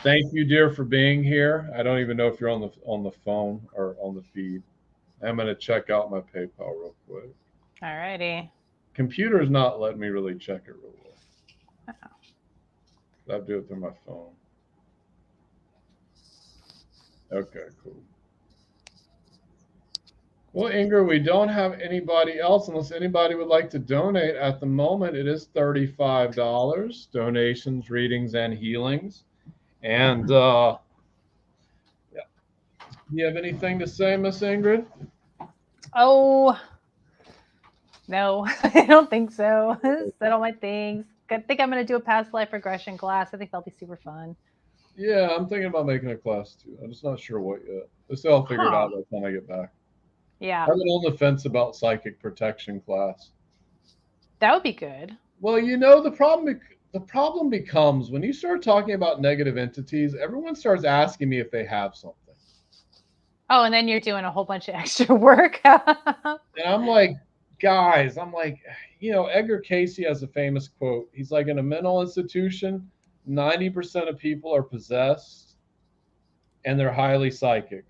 Thank you, dear, for being here. I don't even know if you're on the phone or on the feed. I'm going to check out my PayPal real quick. All righty. Computer's not letting me really check it real well. Oh. I'll do it through my phone. Okay, cool. Well, Ingrid, we don't have anybody else unless anybody would like to donate. At the moment, it is $35. Donations, readings, and healings. And yeah. Do you have anything to say, Miss Ingrid? Oh, no, I don't think so. Said all my things. I think I'm going to do a past life regression class. I think that'll be super fun. Yeah, I'm thinking about making a class too. I'm just not sure what yet. I'll figure it out by the time I get back. Yeah. I'm on the fence about psychic protection class. That would be good. Well, the problem the problem becomes when you start talking about negative entities, everyone starts asking me if they have something. Oh, and then you're doing a whole bunch of extra work. And I'm like, guys, Edgar Casey has a famous quote. He's like, in a mental institution, 90% of people are possessed and they're highly psychic.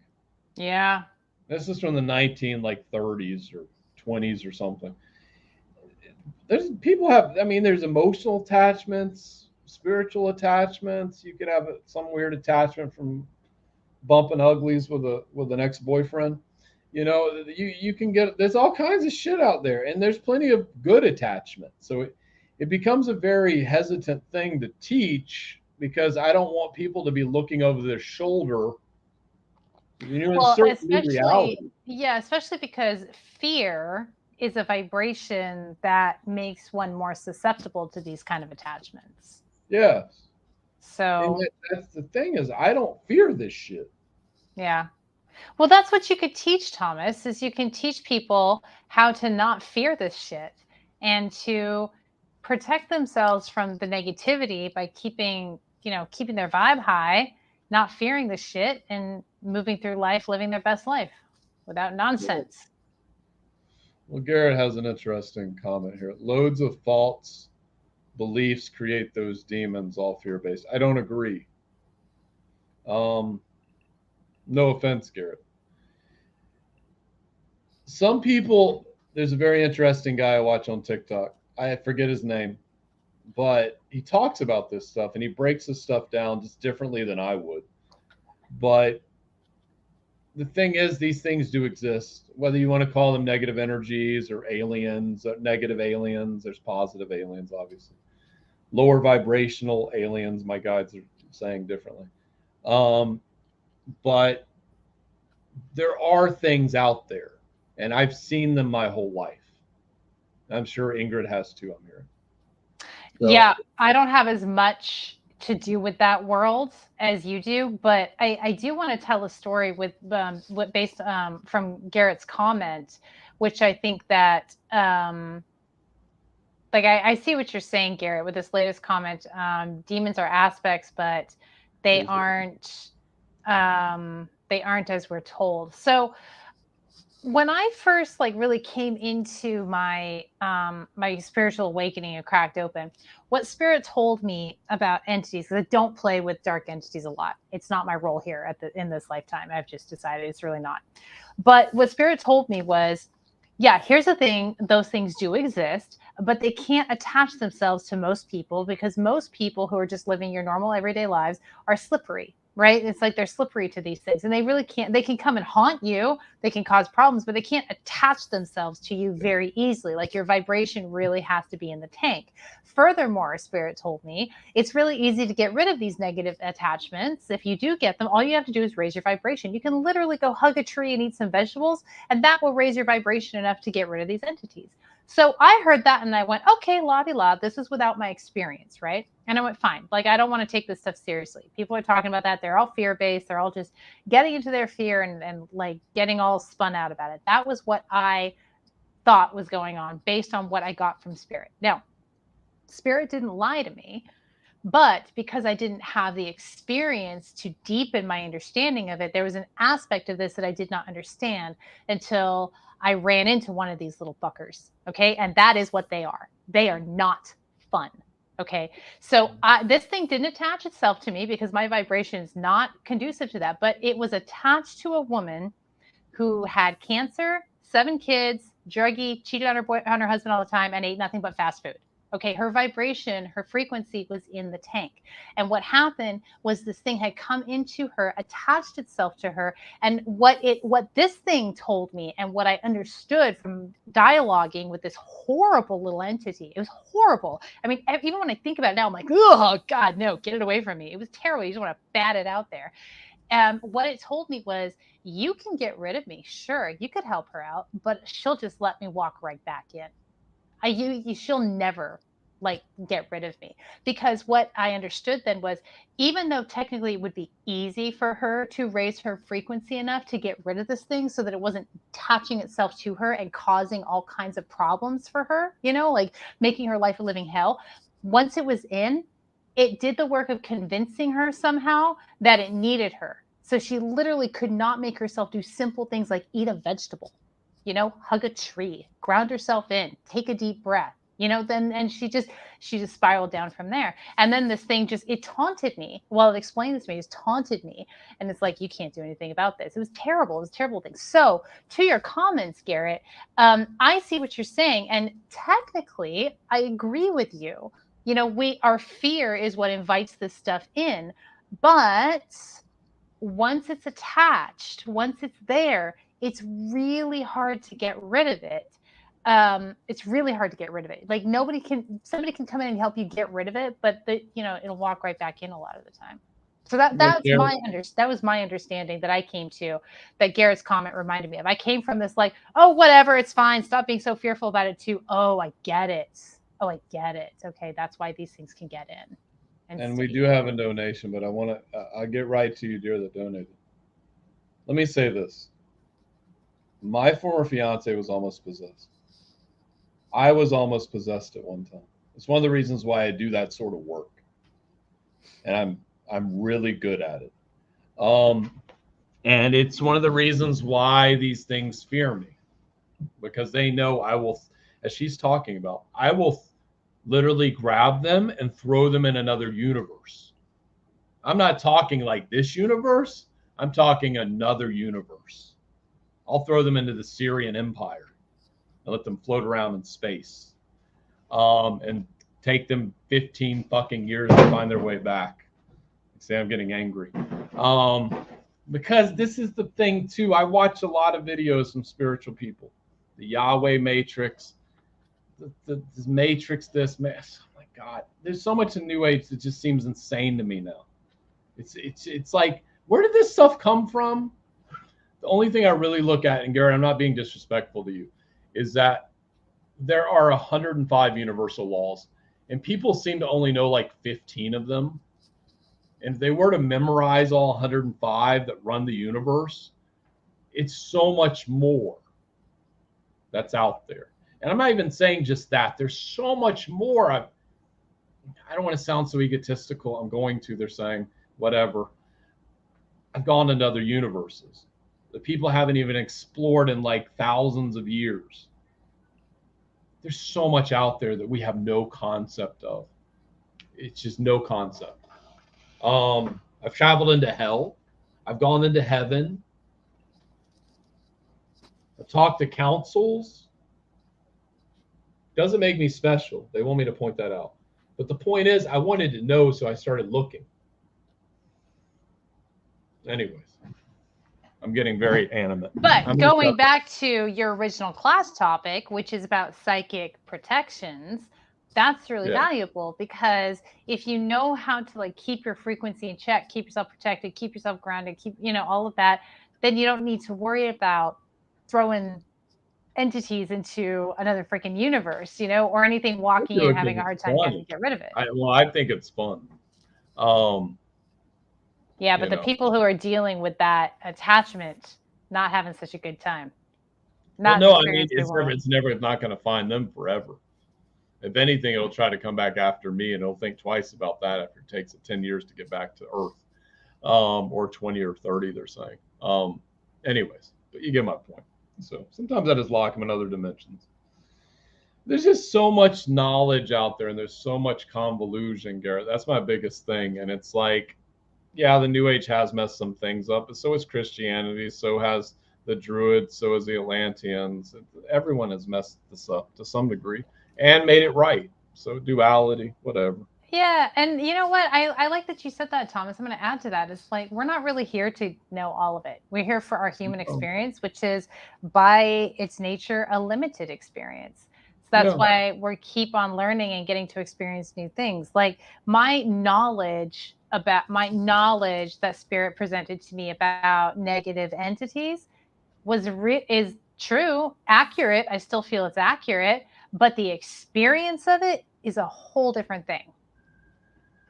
Yeah. This is from the 30s or 20s or something. There's emotional attachments, spiritual attachments. You could have some weird attachment from bumping uglies with an ex-boyfriend. You can get, there's all kinds of shit out there, and there's plenty of good attachment. So it becomes a very hesitant thing to teach because I don't want people to be looking over their shoulder. Well, Certainly reality. especially because fear is a vibration that makes one more susceptible to these kind of attachments. Yes. And So that's the thing is I don't fear this shit. yeah. Well, that's what you could teach, Thomas, is you can teach people how to not fear this shit and to protect themselves from the negativity by keeping their vibe high, not fearing the shit, and moving through life, living their best life without nonsense. Well, Garrett has an interesting comment here. Loads of false beliefs create those demons, all fear-based. I don't agree. No offense, Garrett. Some people, there's a very interesting guy I watch on TikTok. I forget his name, but he talks about this stuff and he breaks this stuff down just differently than I would. But the thing is, these things do exist, whether you want to call them negative energies or aliens, or negative aliens. There's positive aliens, obviously. Lower vibrational aliens, my guides are saying differently. But there are things out there, and I've seen them my whole life. I'm sure Ingrid has too, I'm hearing. So, yeah, I don't have as much to do with that world as you do, but I do want to tell a story with based from Garrett's comment, which I think that I see what you're saying, Garrett, with this latest comment. Demons are aspects, but they aren't as we're told. So when I first really came into my my spiritual awakening and cracked open, what Spirit told me about entities, because I don't play with dark entities a lot. It's not my role here in this lifetime. I've just decided it's really not. But what Spirit told me was, yeah, here's the thing, those things do exist, but they can't attach themselves to most people because most people who are just living your normal everyday lives are slippery. Right? It's like they're slippery to these things and they really can't, they can come and haunt you. They can cause problems, but they can't attach themselves to you very easily. Like your vibration really has to be in the tank. Furthermore, Spirit told me it's really easy to get rid of these negative attachments. If you do get them, all you have to do is raise your vibration. You can literally go hug a tree and eat some vegetables, and that will raise your vibration enough to get rid of these entities. So I heard that and I went, okay, la-di-la, this is without my experience, right? And I went, fine. Like, I don't want to take this stuff seriously. People are talking about that. They're all fear-based. They're all just getting into their fear and like getting all spun out about it. That was what I thought was going on based on what I got from Spirit. Now, Spirit didn't lie to me, but because I didn't have the experience to deepen my understanding of it, there was an aspect of this that I did not understand until I ran into one of these little fuckers. Okay. And that is what they are. They are not fun. Okay. So this thing didn't attach itself to me because my vibration is not conducive to that, but it was attached to a woman who had cancer, 7 kids, druggie, cheated on her husband all the time, and ate nothing but fast food. Okay, her vibration, her frequency was in the tank. And what happened was this thing had come into her, attached itself to her. And what this thing told me and what I understood from dialoguing with this horrible little entity, it was horrible. I mean, even when I think about it now, I'm like, oh God, no, get it away from me. It was terrible. You just want to bat it out there. What it told me was, you can get rid of me. Sure, you could help her out, but she'll just let me walk right back in. She'll never get rid of me, because what I understood then was, even though technically it would be easy for her to raise her frequency enough to get rid of this thing so that it wasn't attaching itself to her and causing all kinds of problems for her, like making her life a living hell, once it was in, it did the work of convincing her somehow that it needed her. So she literally could not make herself do simple things like eat a vegetable, hug a tree, ground herself in, take a deep breath, and she just spiraled down from there. And then this thing it taunted me while it explained this to me, it taunted me. And it's like, you can't do anything about this. It was terrible. It was a terrible thing. So to your comments, Garrett, I see what you're saying. And technically, I agree with you. Our fear is what invites this stuff in. But once it's attached, once it's there, it's really hard to get rid of it. It's really hard to get rid of it. Like somebody can come in and help you get rid of it, but it'll walk right back in a lot of the time. So that was my understanding that I came to, that Garrett's comment reminded me of. I came from this like, oh, whatever, it's fine. Stop being so fearful about it too. Oh, I get it. Okay, that's why these things can get in. And we do have a donation, but I'll get right to you, dear, that donated. Let me say this. My former fiance was almost possessed. I was almost possessed at one time. It's one of the reasons why I do that sort of work. And I'm really good at it. And it's one of the reasons why these things fear me. Because they know I will, as she's talking about, I will literally grab them and throw them in another universe. I'm not talking like this universe. I'm talking another universe. I'll throw them into the Syrian Empire and let them float around in space, and take them 15 fucking years to find their way back. See, I'm getting angry. Because this is the thing too. I watch a lot of videos from spiritual people, the Yahweh Matrix, the Matrix, oh my God, there's so much in New Age that just seems insane to me now. It's like, where did this stuff come from? The only thing I really look at, and Garrett, I'm not being disrespectful to you, is that there are 105 universal laws, and people seem to only know like 15 of them. And if they were to memorize all 105 that run the universe, it's so much more that's out there. And I'm not even saying just that. There's so much more. I don't want to sound so egotistical. I'm going to. They're saying, whatever. I've gone into other universes that people haven't even explored in like thousands of years. There's so much out there that we have no concept of. It's just no concept. I've traveled into hell. I've gone into heaven. I've talked to councils. Doesn't make me special. They want me to point that out. But the point is, I wanted to know, so I started looking. Anyways, I'm getting very animate. But going back to your original class topic, which is about psychic protections, that's really valuable, because if you know how to like keep your frequency in check, keep yourself protected, keep yourself grounded, keep, all of that, then you don't need to worry about throwing entities into another freaking universe, or anything walking in having a hard time getting to get rid of it. I think it's fun. Yeah, but the people who are dealing with that attachment not having such a good time. It's not going to find them forever. If anything, it'll try to come back after me, and it'll think twice about that after it takes it 10 years to get back to Earth, or 20 or 30, they're saying. Anyways, but you get my point. So sometimes I just lock them in other dimensions. There's just so much knowledge out there, and there's so much convolution, Garrett. That's my biggest thing. And it's like, yeah, the New Age has messed some things up, but so has Christianity, so has the Druids, so has the Atlanteans. Everyone has messed this up to some degree and made it right. So duality, whatever. Yeah, and you know what? I like that you said that, Thomas. I'm going to add to that. It's like, we're not really here to know all of it. We're here for our human experience, which is by its nature a limited experience. So that's why we keep on learning and getting to experience new things. Like my knowledge that Spirit presented to me about negative entities is true, accurate. I still feel it's accurate, but the experience of it is a whole different thing.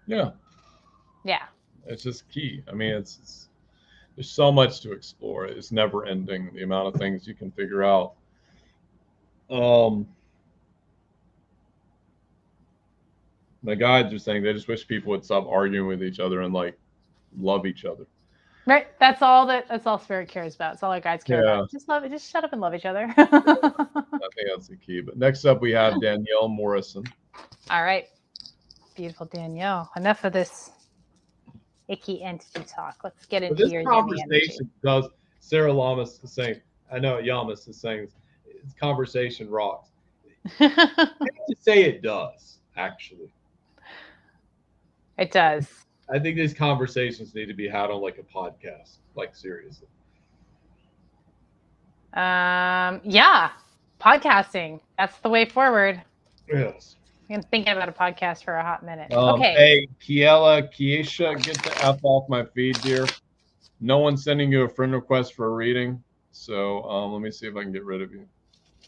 Yeah. It's just key. I mean, there's so much to explore. It's never ending, the amount of things you can figure out. The guides are saying they just wish people would stop arguing with each other and like love each other. Right. That's all Spirit cares about. It's all our guides care about. Just love it. Just shut up and love each other. I think that's the key. But next up, we have Danielle Morrison. All right. Beautiful Danielle. Enough of this icky entity talk. Let's get into your conversation. Does Sarah Lamas is saying? I know Yamas is saying it's conversation rocks. I have to say it does actually. It does. I think these conversations need to be had on like a podcast, like seriously. Yeah, podcasting. That's the way forward. Yes. I've been thinking about a podcast for a hot minute. Okay. Hey, Kiesha, get the F off my feed, dear. No one's sending you a friend request for a reading. So let me see if I can get rid of you.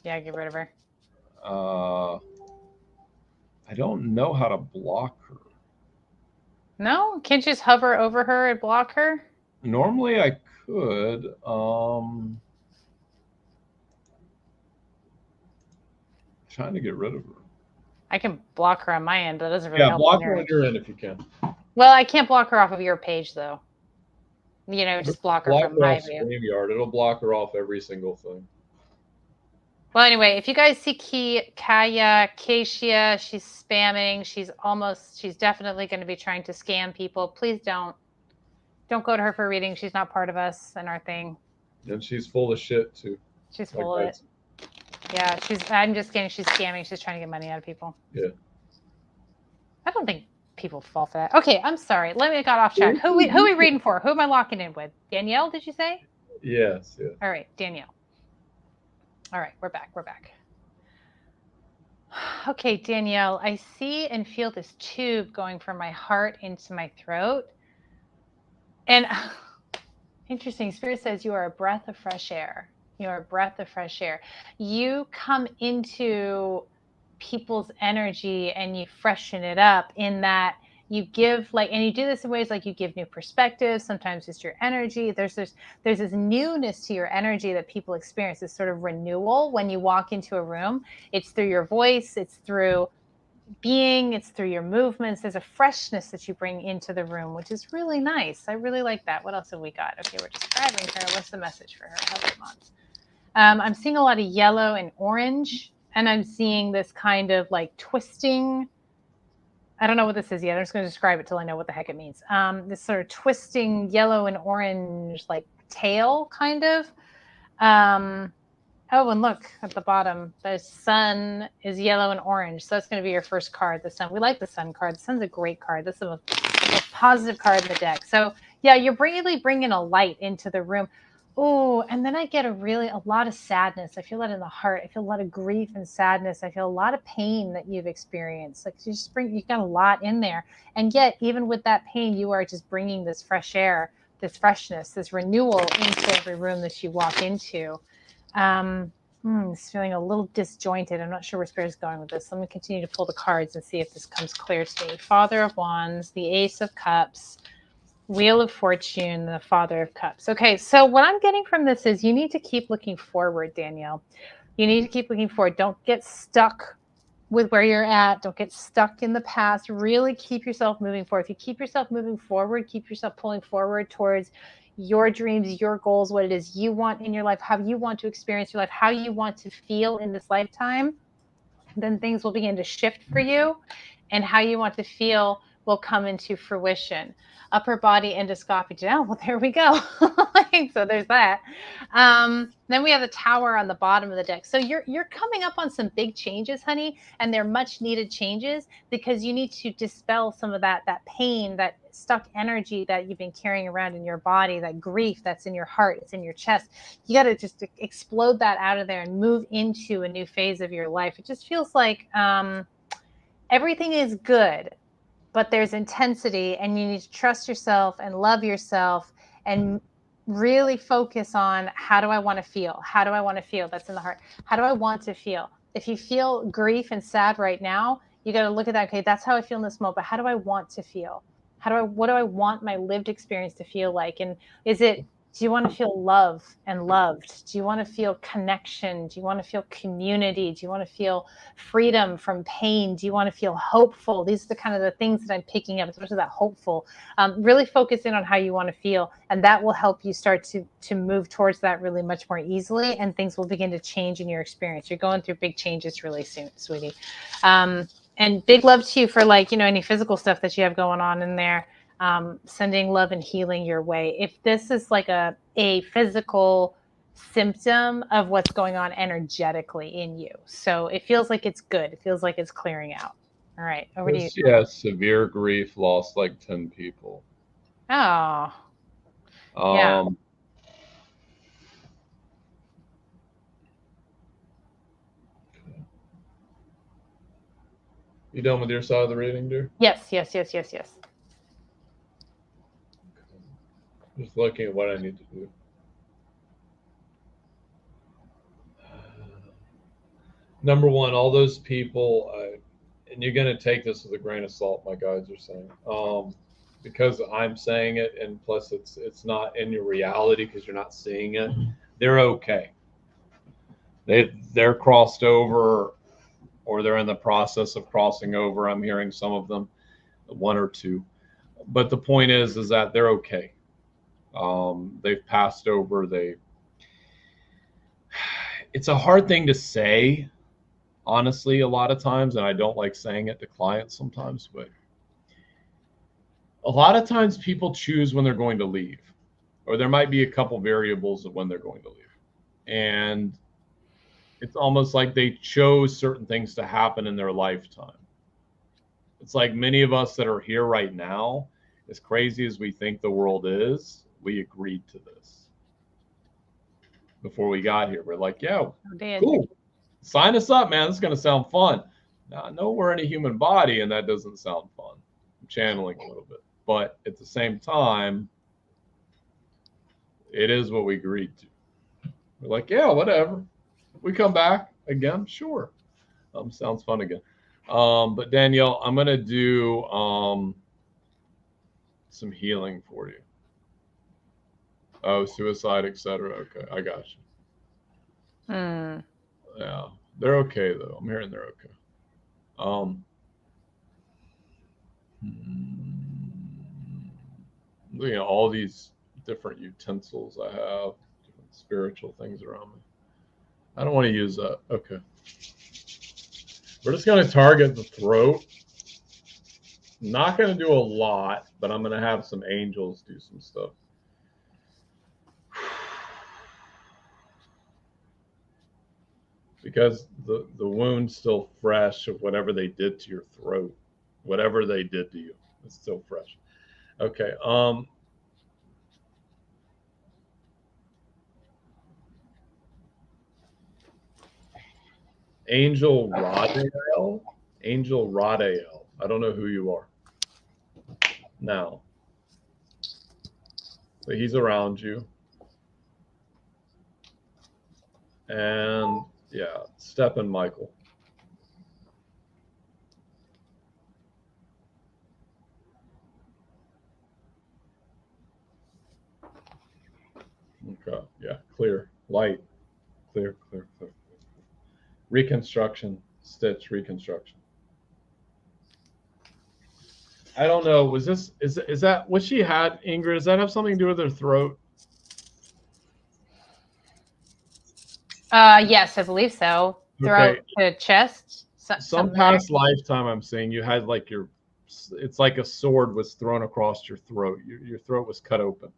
Yeah, get rid of her. I don't know how to block her. No? Can't you just hover over her and block her? Normally I could. Trying to get rid of her. I can block her on my end, but that doesn't really help. Yeah, block her on your end if you can. Well, I can't block her off of your page, though. You know, just block her from my view. StreamYard. It'll block her off every single thing. Well, anyway, if you guys see Kasia, she's spamming. She's definitely going to be trying to scam people. Please don't go to her for a reading. She's not part of us and our thing. And she's full of shit too. She's full of it. Yeah, I'm just kidding. She's scamming. She's trying to get money out of people. Yeah. I don't think people fall for that. Okay, I'm sorry. Let me got off track. Who are we reading for? Who am I locking in with? Danielle, did you say? Yes. Yeah. All right, Danielle. All right, we're back. Okay, Danielle, I see and feel this tube going from my heart into my throat. And interesting, Spirit says you are a breath of fresh air. You're a breath of fresh air. You come into people's energy and you freshen it up in that you give and you do this in ways like you give new perspectives. Sometimes it's your energy. There's this newness to your energy that people experience, this sort of renewal when you walk into a room. It's through your voice. It's through being. It's through your movements. There's a freshness that you bring into the room, which is really nice. I really like that. What else have we got? Okay, we're describing her. What's the message for her? I'm seeing a lot of yellow and orange, and I'm seeing this kind of like twisting. I don't know what this is yet. I'm just going to describe it till I know what the heck it means. This sort of twisting yellow and orange like tail kind of. Oh, and look at the bottom. The sun is yellow and orange. So that's going to be your first card, the sun. We like the sun card. The sun's a great card. This is a positive card in the deck. So yeah, you're really bringing a light into the room. Oh, and then I get a lot of sadness. I feel that in the heart. I feel a lot of grief and sadness. I feel a lot of pain that you've experienced. Like you've got a lot in there. And yet, even with that pain, you are just bringing this fresh air, this freshness, this renewal into every room that you walk into. It's feeling a little disjointed. I'm not sure where Spirit is going with this. Let me continue to pull the cards and see if this comes clear to me. Father of Wands, the Ace of Cups, Wheel of Fortune, the Father of Cups. Okay, so what I'm getting from this is you need to keep looking forward, Danielle. You need to keep looking forward. Don't get stuck with where you're at. Don't get stuck in the past. Really keep yourself moving forward. If you keep yourself moving forward, keep yourself pulling forward towards your dreams, your goals, what it is you want in your life, how you want to experience your life, how you want to feel in this lifetime, then things will begin to shift for you, and how you want to feel will come into fruition. Upper body endoscopy. Oh, well, there we go. So there's that. Then we have the Tower on the bottom of the deck. So you're coming up on some big changes, honey, and they're much needed changes because you need to dispel some of that pain, that stuck energy that you've been carrying around in your body, that grief that's in your heart, it's in your chest. You got to just explode that out of there and move into a new phase of your life. It just feels like everything is good, but there's intensity, and you need to trust yourself and love yourself and really focus on, how do I want to feel? How do I want to feel? That's in the heart. How do I want to feel? If you feel grief and sad right now, you got to look at that. Okay, that's how I feel in this moment, but how do I want to feel? What do I want my lived experience to feel like? And is it Do you want to feel love and loved? Do you want to feel connection? Do you want to feel community? Do you want to feel freedom from pain? Do you want to feel hopeful? These are the kind of the things that I'm picking up, especially that hopeful. Really focus in on how you want to feel, and that will help you start to move towards that really much more easily, and things will begin to change in your experience. You're going through big changes really soon, sweetie. And big love to you for, like, any physical stuff that you have going on in there. Sending love and healing your way. If this is like a physical symptom of what's going on energetically in you. So it feels like it's good. It feels like it's clearing out. All right, over to you. Yeah, severe grief, lost like 10 people. Oh, yeah. You done with your side of the reading, dear? Yes. Just looking at what I need to do. Number one, all those people, and you're going to take this with a grain of salt, my guides are saying, because I'm saying it, and plus it's not in your reality because you're not seeing it. They're okay. They're crossed over, or they're in the process of crossing over. I'm hearing some of them, one or two. But the point is that they're okay. They've passed over. It's a hard thing to say, honestly, a lot of times, and I don't like saying it to clients sometimes, but a lot of times people choose when they're going to leave, or there might be a couple variables of when they're going to leave. And it's almost like they chose certain things to happen in their lifetime. It's like many of us that are here right now, as crazy as we think the world is, we agreed to this before we got here. We're like, yeah, cool. Sign us up, man. This is going to sound fun. Now, I know we're in a human body, and that doesn't sound fun. I'm channeling a little bit. But at the same time, it is what we agreed to. We're like, yeah, whatever. We come back again, sure. Sounds fun again. But Danielle, I'm going to do some healing for you. Oh, suicide, etc. Okay, I got you. Yeah, they're okay though. I'm hearing they're okay. All these different utensils I have, different spiritual things around me. I don't want to use that. Okay. We're just going to target the throat. Not going to do a lot, but I'm going to have some angels do some stuff. Because the wound's still fresh of whatever they did to your throat. Whatever they did to you, it's still fresh. Okay. Angel Radael. Angel Radael. I don't know who you are. Now. So he's around you. And yeah, Step and Michael. Okay, yeah, clear, light, clear. Reconstruction, stitch, reconstruction. I don't know. Was this, is that what she had, Ingrid? Does that have something to do with her throat? Yes, I believe so. Throughout the chest. Some past lifetime, I'm saying you had like it's like a sword was thrown across your throat. Your throat was cut open.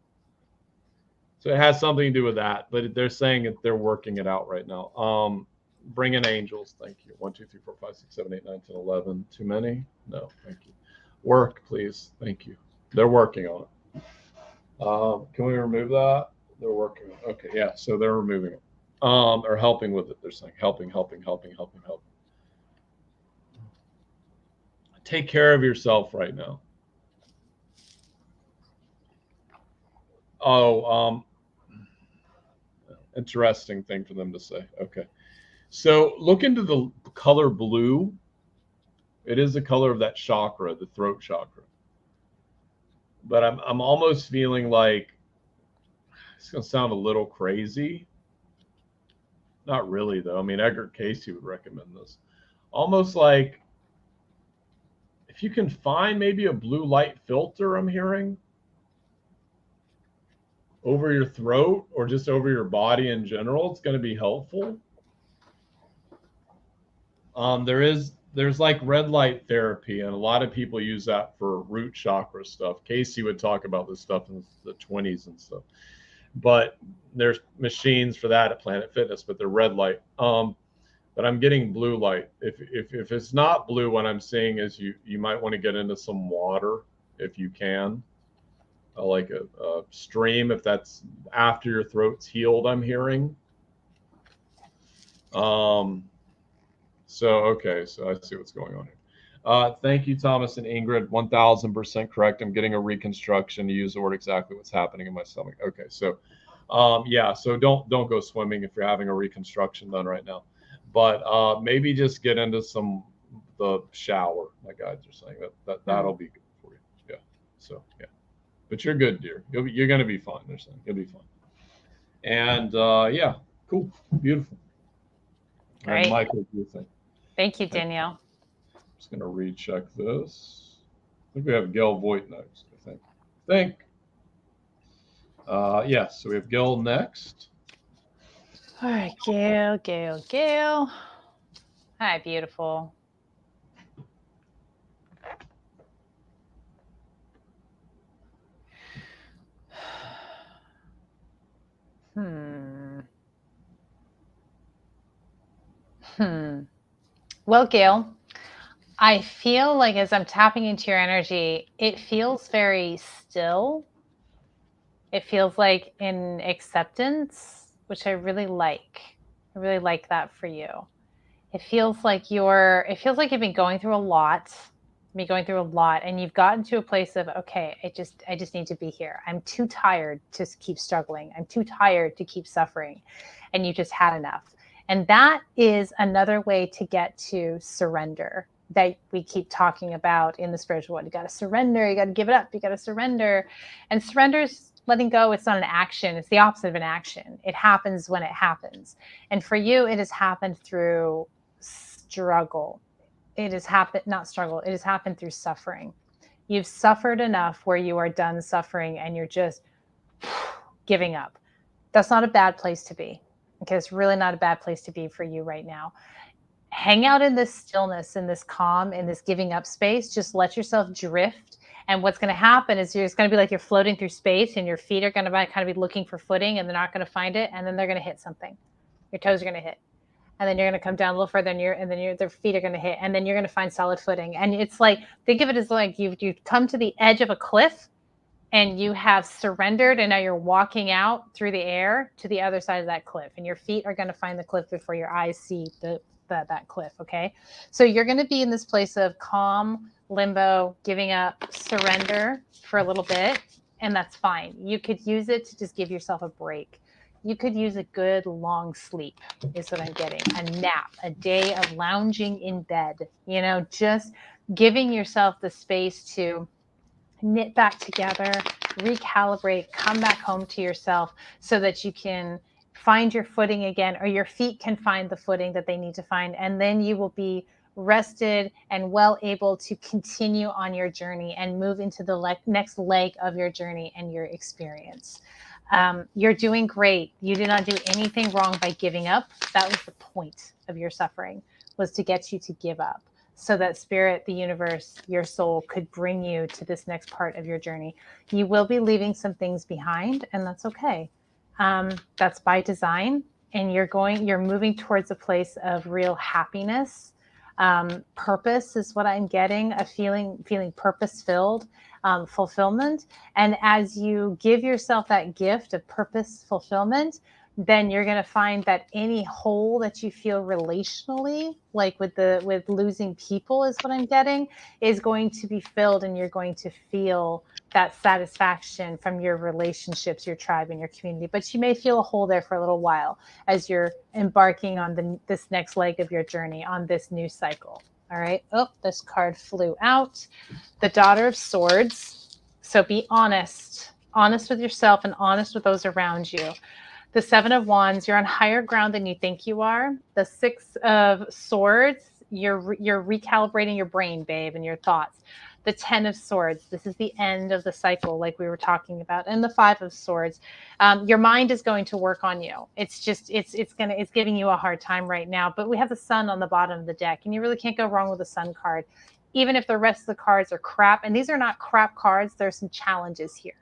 So it has something to do with that, but they're saying that they're working it out right now. Bring in angels. Thank you. 1, 2, 3, 4, 5, 6, 7, 8, 9, 10, 11. Too many? No, thank you. Work, please. Thank you. They're working on it. Can we remove that? They're working on it. Okay, yeah, so they're removing it. Or helping with it. They're saying helping. Take care of yourself right now. Oh, interesting thing for them to say. Okay. So look into the color blue. It is the color of that chakra, the throat chakra. But I'm almost feeling like it's going to sound a little crazy. Not really, though. I mean, Edgar Casey would recommend this. Almost like if you can find maybe a blue light filter, I'm hearing, over your throat or just over your body in general, it's going to be helpful. There's like red light therapy, and a lot of people use that for root chakra stuff. Casey would talk about this stuff in the 20s and stuff. But there's machines for that at Planet Fitness, but they're red light. But I'm getting blue light. If it's not blue, what I'm seeing is you might want to get into some water if you can, like a stream, if that's after your throat's healed, I'm hearing. So, okay, so I see what's going on here. Thank you, Thomas and Ingrid. 1000% correct. I'm getting a reconstruction, to use the word exactly what's happening in my stomach. Okay, so yeah, so don't go swimming if you're having a reconstruction done right now. But maybe just get into the shower, like guides are saying. That'll be good for you. Yeah. So yeah. But you're good, dear. You're gonna be fine. They're saying you'll be fine. And yeah, cool, beautiful. Great. And Michael, what do you think? Thank you, Danielle. I'm just gonna recheck this. I think we have Gail Voigt next. I think. Yes. So we have Gail next. All right, Gail. Hi, beautiful. Well, Gail, I feel like as I'm tapping into your energy, it feels very still. It feels like in acceptance, which I really like. I really like that for you. It feels like you've been going through a lot. And you've gotten to a place of, okay, I just need to be here. I'm too tired to keep struggling. I'm too tired to keep suffering. And you just had enough. And that is another way to get to surrender that we keep talking about in the spiritual world. You got to surrender. You got to give it up. You got to surrender. And surrender is letting go. It's not an action. It's the opposite of an action. It happens when it happens. And for you, it has happened through struggle. It has happened, not struggle. It has happened through suffering. You've suffered enough where you are done suffering and you're just giving up. That's not a bad place to be. Okay, it's really not a bad place to be for you right now. Hang out in this stillness, in this calm, in this giving up space. Just let yourself drift. And what's going to happen is it's going to be like you're floating through space and your feet are going to kind of be looking for footing and they're not going to find it. And then they're going to hit something. Your toes are going to hit. And then you're going to come down a little further and then their feet are going to hit. And then you're going to find solid footing. And it's like, think of it as like you've come to the edge of a cliff and you have surrendered and now you're walking out through the air to the other side of that cliff. And your feet are going to find the cliff before your eyes see that cliff, okay? So you're going to be in this place of calm, limbo, giving up, surrender for a little bit, and that's fine. You could use it to just give yourself a break. You could use a good long sleep is what I'm getting. A nap, a day of lounging in bed, just giving yourself the space to knit back together, recalibrate, come back home to yourself so that you can find your footing again, or your feet can find the footing that they need to find. And then you will be rested and well able to continue on your journey and move into the next leg of your journey and your experience. You're doing great. You did not do anything wrong by giving up. That was the point of your suffering, was to get you to give up so that spirit, the universe, your soul could bring you to this next part of your journey. You will be leaving some things behind, and that's okay. That's by design, and you're moving towards a place of real happiness. Purpose is what I'm getting, a feeling purpose-filled, fulfillment. And as you give yourself that gift of purpose fulfillment, then you're going to find that any hole that you feel relationally, like with losing people is what I'm getting, is going to be filled, and you're going to feel that satisfaction from your relationships, your tribe, and your community. But you may feel a hole there for a little while as you're embarking on this next leg of your journey, on this new cycle. All right. Oh, this card flew out. The Daughter of Swords. So be honest. honest with yourself and honest with those around you. The Seven of Wands, you're on higher ground than you think you are. The Six of Swords, you're recalibrating your brain, babe, and your thoughts. The Ten of Swords, this is the end of the cycle, like we were talking about. And the Five of Swords, your mind is going to work on you. It's just it's giving you a hard time right now. But we have the Sun on the bottom of the deck, and you really can't go wrong with the Sun card, even if the rest of the cards are crap. And these are not crap cards. There's some challenges here.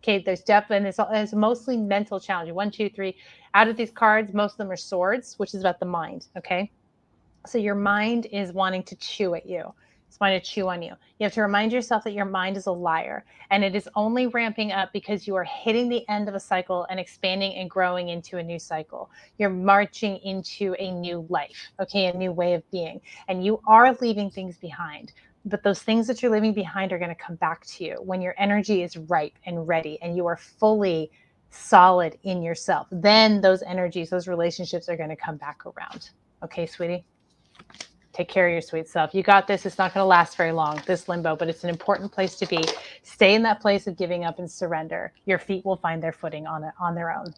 Okay, there's definitely, it's mostly mental challenge. 1, 2, 3. Out of these cards, most of them are swords, which is about the mind. Okay, so your mind is wanting to chew at you. It's wanting to chew on you. You have to remind yourself that your mind is a liar, and it is only ramping up because you are hitting the end of a cycle and expanding and growing into a new cycle. You're marching into a new life, okay, a new way of being, and you are leaving things behind. But those things that you're leaving behind are going to come back to you when your energy is ripe and ready and you are fully solid in yourself. Then those energies, those relationships are going to come back around. Okay, sweetie? Take care of your sweet self. You got this. It's not going to last very long, this limbo, but it's an important place to be. Stay in that place of giving up and surrender. Your feet will find their footing on their own.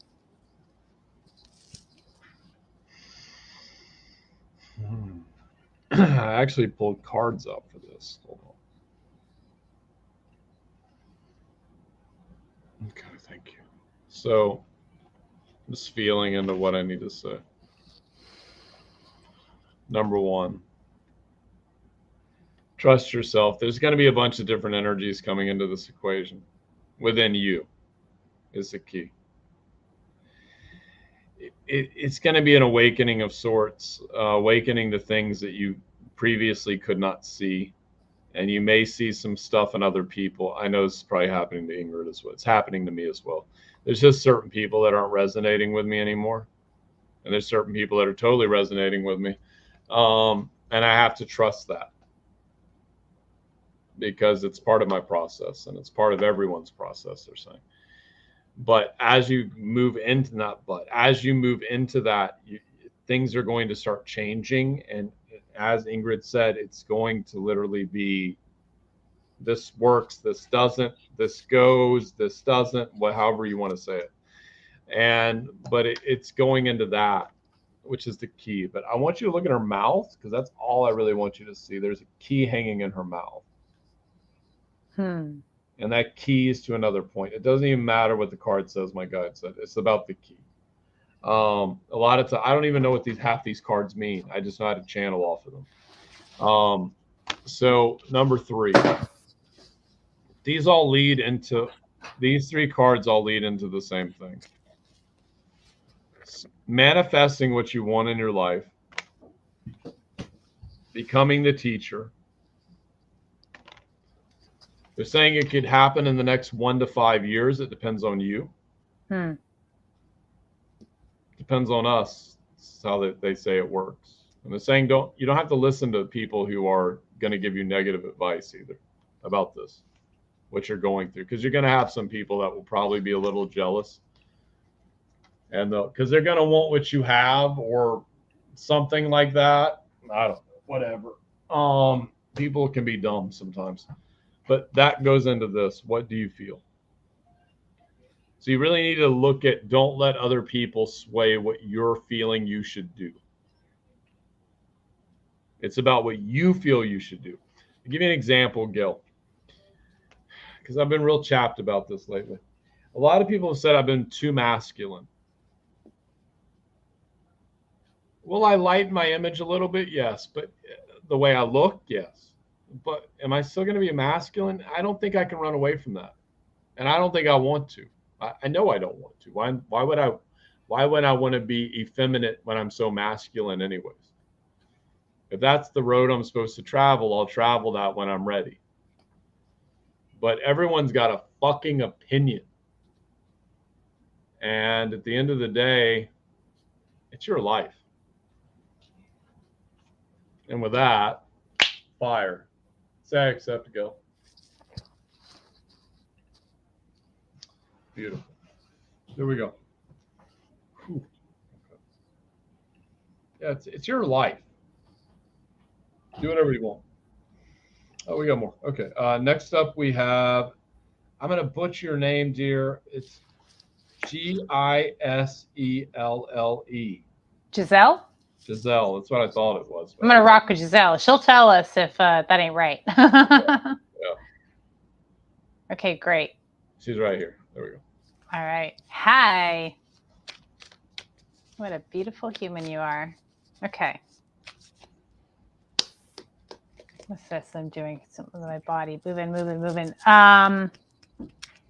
I actually pulled cards up for this. Hold on. Okay, thank you. So, just feeling into what I need to say. Number one, trust yourself. There's going to be a bunch of different energies coming into this equation. Within you is the key. It's going to be an awakening of sorts, awakening to things that you previously could not see. And you may see some stuff in other people. I know this is probably happening to Ingrid as well. It's happening to me as well. There's just certain people that aren't resonating with me anymore. And there's certain people that are totally resonating with me. And I have to trust that, because it's part of my process and it's part of everyone's process, they're saying. But as you move into that, things are going to start changing. And as Ingrid said, it's going to literally be, this works, this doesn't, this goes, this doesn't, however you want to say it. But it's going into that, which is the key. But I want you to look at her mouth, because that's all I really want you to see. There's a key hanging in her mouth. And that key is to another point. It doesn't even matter what the card says, my guide said. It's about the key. A lot of times, I don't even know what half these cards mean. I just know how to channel off of them. So number 3. These three cards all lead into the same thing. Manifesting what you want in your life. Becoming the teacher. They're saying it could happen in the next 1 to 5 years. It depends on you. Depends on us. That's how they say it works. And they're saying you don't have to listen to people who are going to give you negative advice either about this, what you're going through, because you're going to have some people that will probably be a little jealous, and because they're going to want what you have or something like that. I don't know, whatever. People can be dumb sometimes. But that goes into this. What do you feel? So you really need to look at, don't let other people sway what you're feeling you should do. It's about what you feel you should do. I'll give you an example, Gil, because I've been real chapped about this lately. A lot of people have said I've been too masculine. Will I lighten my image a little bit? Yes. But the way I look, yes. But am I still going to be a masculine? I don't think I can run away from that. And I don't think I want to. I know I don't want to. Why would I want to be effeminate when I'm so masculine anyways? If that's the road I'm supposed to travel, I'll travel that when I'm ready. But everyone's got a fucking opinion. And at the end of the day, it's your life. And with that, fire. Say I accept to go. Beautiful. There we go. Whew. Yeah, it's your life. Do whatever you want. Oh, we got more. Okay. Next up, we have I'm going to butcher your name, dear. It's Giselle. Giselle? Giselle. That's what I thought it was. I'm going to rock with Giselle. She'll tell us if that ain't right. Yeah. Okay, great. She's right here. There we go. All right. Hi. What a beautiful human you are. Okay. What's this? I'm doing something with my body. Moving.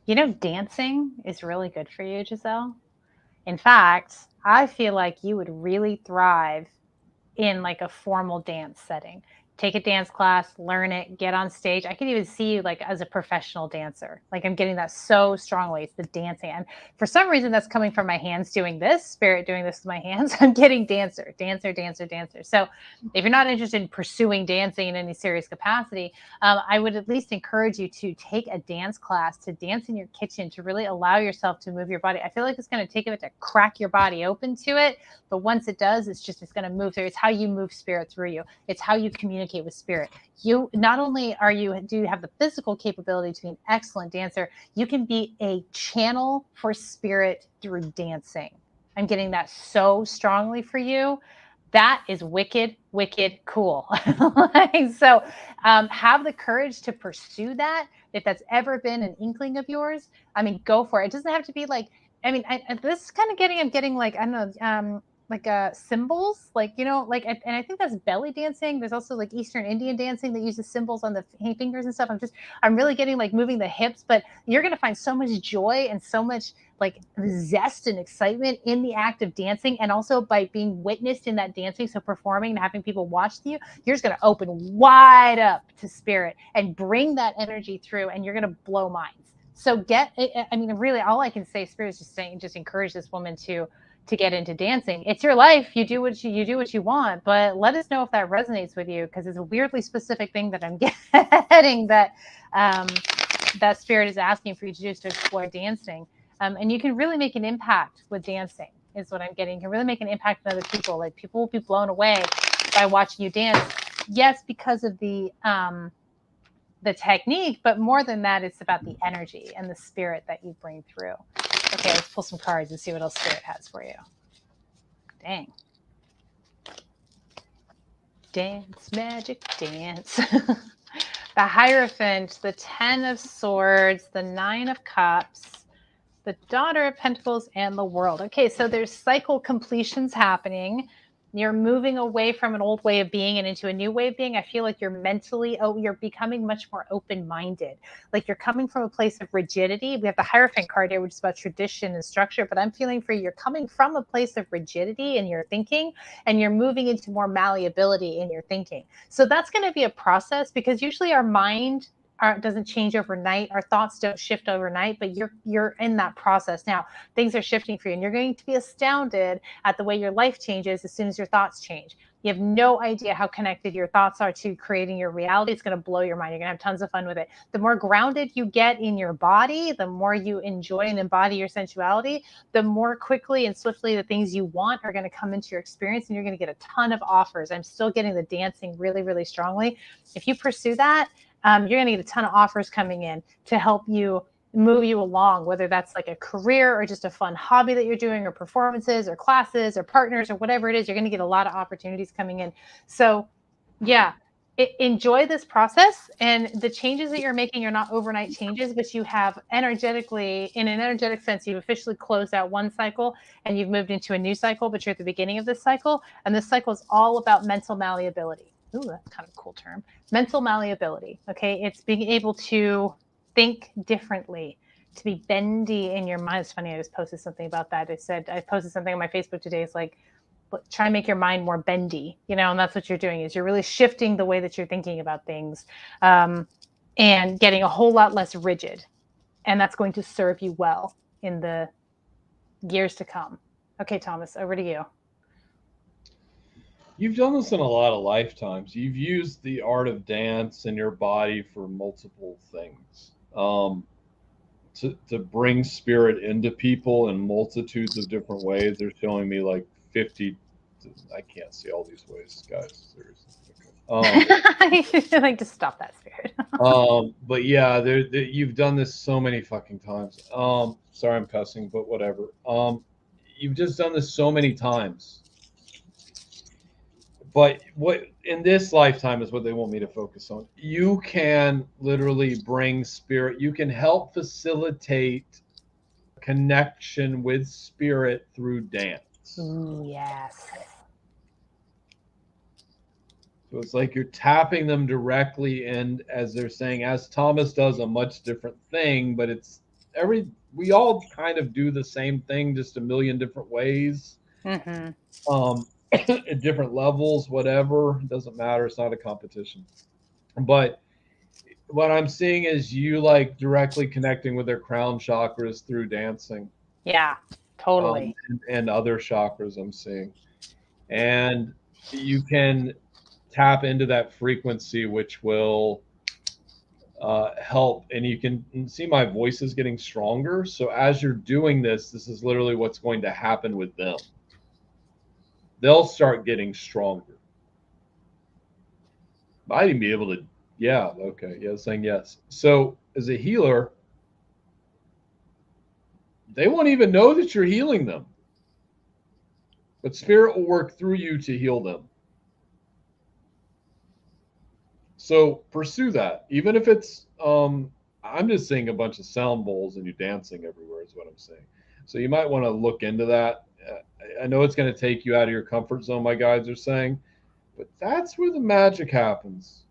You know, dancing is really good for you, Giselle. In fact, I feel like you would really thrive in like a formal dance setting. Take a dance class, learn it, get on stage. I could even see you like as a professional dancer. Like I'm getting that so strongly. It's the dancing. And for some reason that's coming from my hands doing this, spirit doing this with my hands. I'm getting dancer. So if you're not interested in pursuing dancing in any serious capacity, I would at least encourage you to take a dance class, to dance in your kitchen, to really allow yourself to move your body. I feel like it's going to take a bit to crack your body open to it. But once it does, it's going to move through. It's how you move spirit through you. It's how you communicate with spirit. You not only do you have the physical capability to be an excellent dancer, you can be a channel for spirit through dancing. I'm getting that so strongly for you. That is wicked cool. So have the courage to pursue that. If that's ever been an inkling of yours, I mean, go for it. It doesn't have to be like, I mean, this is kind of I'm getting like, I don't know, like symbols, like, you know, like, and I think that's belly dancing. There's also like Eastern Indian dancing that uses symbols on the fingers and stuff. I'm really getting like moving the hips, but you're going to find so much joy and so much like zest and excitement in the act of dancing. And also by being witnessed in that dancing. So performing and having people watch you, you're just going to open wide up to spirit and bring that energy through, and you're going to blow minds. So I mean, really all I can say, spirit is just saying, just encourage this woman to get into dancing. It's your life. You do what you want, but let us know if that resonates with you, because it's a weirdly specific thing that I'm getting that that spirit is asking for you to do, is to explore dancing. And you can really make an impact with dancing, is what I'm getting. You can really make an impact on other people. Like people will be blown away by watching you dance. Yes, because of the technique, but more than that, it's about the energy and the spirit that you bring through. Okay, let's pull some cards and see what else spirit has for you. Dang. Dance, magic, dance. The Hierophant, the 10 of Swords, the 9 of Cups, the Daughter of Pentacles, and the World. Okay, so there's cycle completions happening. You're moving away from an old way of being and into a new way of being. I feel like you're becoming much more open-minded. Like you're coming from a place of rigidity. We have the Hierophant card here, which is about tradition and structure, but I'm feeling for you, you're coming from a place of rigidity in your thinking, and you're moving into more malleability in your thinking. So that's going to be a process, because usually our mind doesn't change overnight. Our thoughts don't shift overnight, but you're in that process now. Things are shifting for you, and you're going to be astounded at the way your life changes as soon as your thoughts change. You have no idea how connected your thoughts are to creating your reality. It's going to blow your mind. You're going to have tons of fun with it. The more grounded you get in your body, the more you enjoy and embody your sensuality, the more quickly and swiftly the things you want are going to come into your experience, and you're going to get a ton of offers. I'm still getting the dancing really, really strongly. If you pursue that, you're going to get a ton of offers coming in to help you move you along, whether that's like a career or just a fun hobby that you're doing, or performances or classes or partners or whatever it is. You're going to get a lot of opportunities coming in. So yeah, enjoy this process. And the changes that you're making are not overnight changes, but you have energetically, in an energetic sense, you've officially closed out one cycle and you've moved into a new cycle, but you're at the beginning of this cycle. And this cycle is all about mental malleability. Ooh, that's kind of a cool term. Mental malleability. Okay. It's being able to think differently, to be bendy in your mind. It's funny. I just posted something about that. I posted something on my Facebook today. It's like, try and make your mind more bendy, and that's what you're doing, is you're really shifting the way that you're thinking about things, and getting a whole lot less rigid. And that's going to serve you well in the years to come. Okay, Thomas, over to you. You've done this in a lot of lifetimes. You've used the art of dance in your body for multiple things, to bring spirit into people in multitudes of different ways. They're showing me like 50. I can't see all these ways, guys. Seriously. Okay. I like to stop that spirit. But yeah, you've done this so many fucking times. Sorry, I'm cussing, but whatever. You've just done this so many times. But what in this lifetime is what they want me to focus on. You can literally bring spirit. You can help facilitate connection with spirit through dance. Ooh, yes. So it's like you're tapping them directly, and as they're saying, as Thomas does a much different thing, but it's we all kind of do the same thing, just a million different ways. Mm-hmm. At different levels, whatever. It doesn't matter. It's not a competition. But what I'm seeing is you like directly connecting with their crown chakras through dancing. Yeah, totally. And other chakras I'm seeing. And you can tap into that frequency, which will help. And you can see my voice is getting stronger. So as you're doing this, this is literally what's going to happen with them. They'll start getting stronger. Might even be able to, yeah, okay, yeah, saying yes. So as a healer, they won't even know that you're healing them. But spirit will work through you to heal them. So pursue that. Even if it's, I'm just seeing a bunch of sound bowls and you dancing everywhere is what I'm saying. So you might want to look into that. I know it's going to take you out of your comfort zone, my guides are saying, but that's where the magic happens.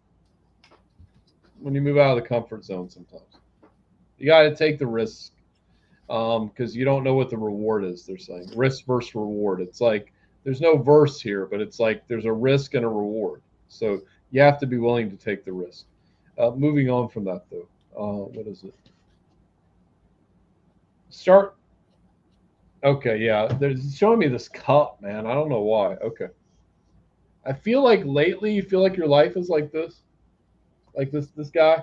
When you move out of the comfort zone sometimes. You got to take the risk because you don't know what the reward is, they're saying. Risk versus reward. It's like there's no verse here, but it's like there's a risk and a reward. So you have to be willing to take the risk. Moving on from that, though. What is it? Start. Okay, yeah. There's showing me this cup, man. I don't know why. Okay. I feel like lately you feel like your life is like this. Like this guy.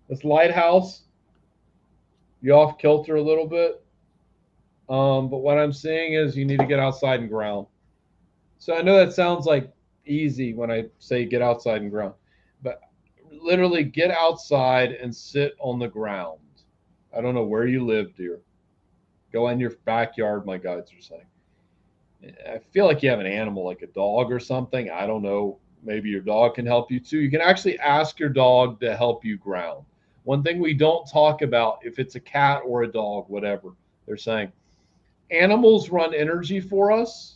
This lighthouse. You off kilter a little bit. But what I'm seeing is you need to get outside and ground. So I know that sounds like easy when I say get outside and ground, but literally get outside and sit on the ground. I don't know where you live, dear. Go in your backyard, my guides are saying. I feel like you have an animal like a dog or something. I don't know. Maybe your dog can help you too. You can actually ask your dog to help you ground. One thing we don't talk about, if it's a cat or a dog, whatever, they're saying, animals run energy for us,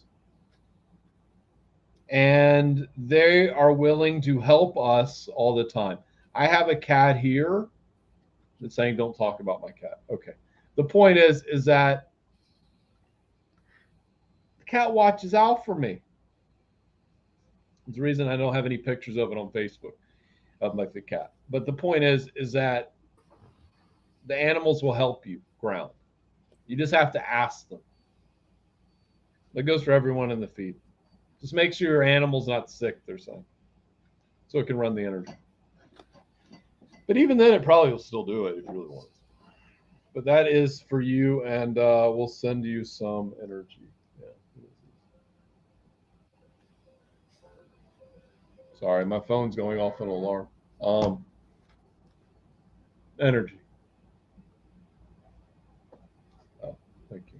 and they are willing to help us all the time. I have a cat here that's saying, don't talk about my cat. Okay. The point is that the cat watches out for me. It's the reason I don't have any pictures of it on Facebook of like the cat. But the point is that the animals will help you ground. You just have to ask them. That goes for everyone in the feed. Just make sure your animal's not sick, they're saying, so it can run the energy. But even then, it probably will still do it if you really want it. But that is for you, and we'll send you some energy. Yeah. Sorry, my phone's going off an alarm. Energy. Oh, thank you.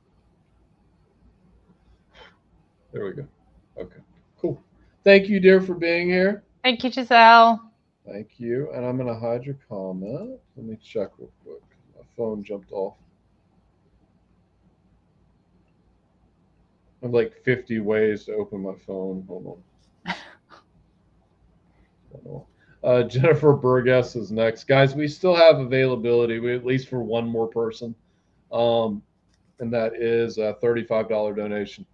There we go. Okay, cool. Thank you, dear, for being here. Thank you, Giselle. Thank you. And I'm going to hide your comment. Let me check real quick. My phone jumped off. I have like 50 ways to open my phone. Hold on. Jennifer Burgess is next. Guys, we still have availability, at least for one more person. And that is a $35 donation.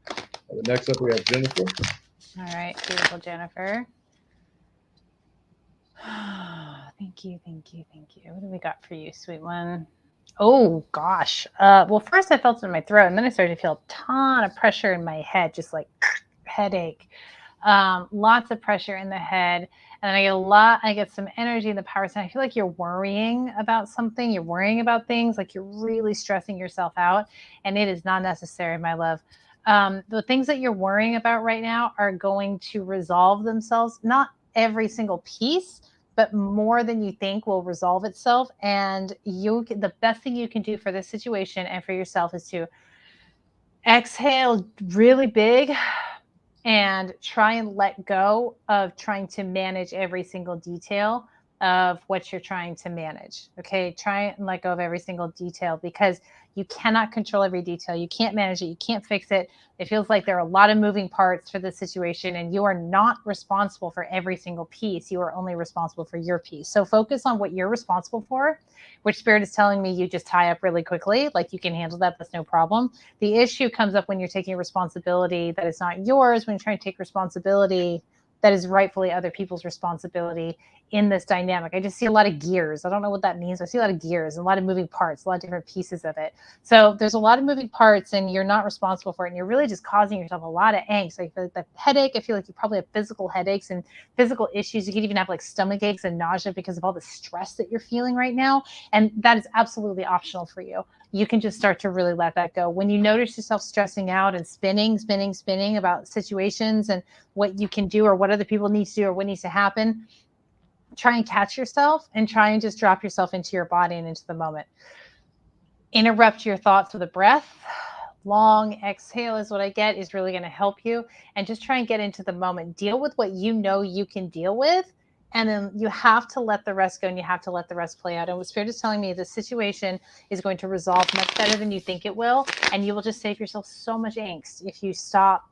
Next up, we have Jennifer. All right, beautiful Jennifer. Thank you. What do we got for you, sweet one? Oh, gosh. Well, first I felt it in my throat, and then I started to feel a ton of pressure in my head, just like headache. Lots of pressure in the head. And I get some energy in the power center. I feel like you're worrying about something. You're worrying about things, like you're really stressing yourself out. And it is not necessary, my love. The things that you're worrying about right now are going to resolve themselves. Not every single piece, but more than you think will resolve itself. And the best thing you can do for this situation and for yourself is to exhale really big and try and let go of trying to manage every single detail of what you're trying to manage. Okay. Try and let go of every single detail, because you cannot control every detail. You can't manage it. You can't fix it. It feels like there are a lot of moving parts for this situation, and you are not responsible for every single piece. You are only responsible for your piece. So focus on what you're responsible for, which Spirit is telling me you just tie up really quickly. Like, you can handle that. That's no problem. The issue comes up when you're taking responsibility that is not yours, when you're trying to take responsibility that is rightfully other people's responsibility in this dynamic. I just see a lot of gears. I don't know what that means. I see a lot of gears and a lot of moving parts, a lot of different pieces of it. So there's a lot of moving parts, and you're not responsible for it. And you're really just causing yourself a lot of angst. Like the headache, I feel like you probably have physical headaches and physical issues. You could even have like stomach aches and nausea because of all the stress that you're feeling right now. And that is absolutely optional for you. You can just start to really let that go. When you notice yourself stressing out and spinning about situations and what you can do or what other people need to do or what needs to happen, try and catch yourself and try and just drop yourself into your body and into the moment. Interrupt your thoughts with a breath. Long exhale is what I get, is really going to help you. And just try and get into the moment. Deal with what you know you can deal with. And then you have to let the rest go, and you have to let the rest play out. And what Spirit is telling me, the situation is going to resolve much better than you think it will. And you will just save yourself so much angst if you stop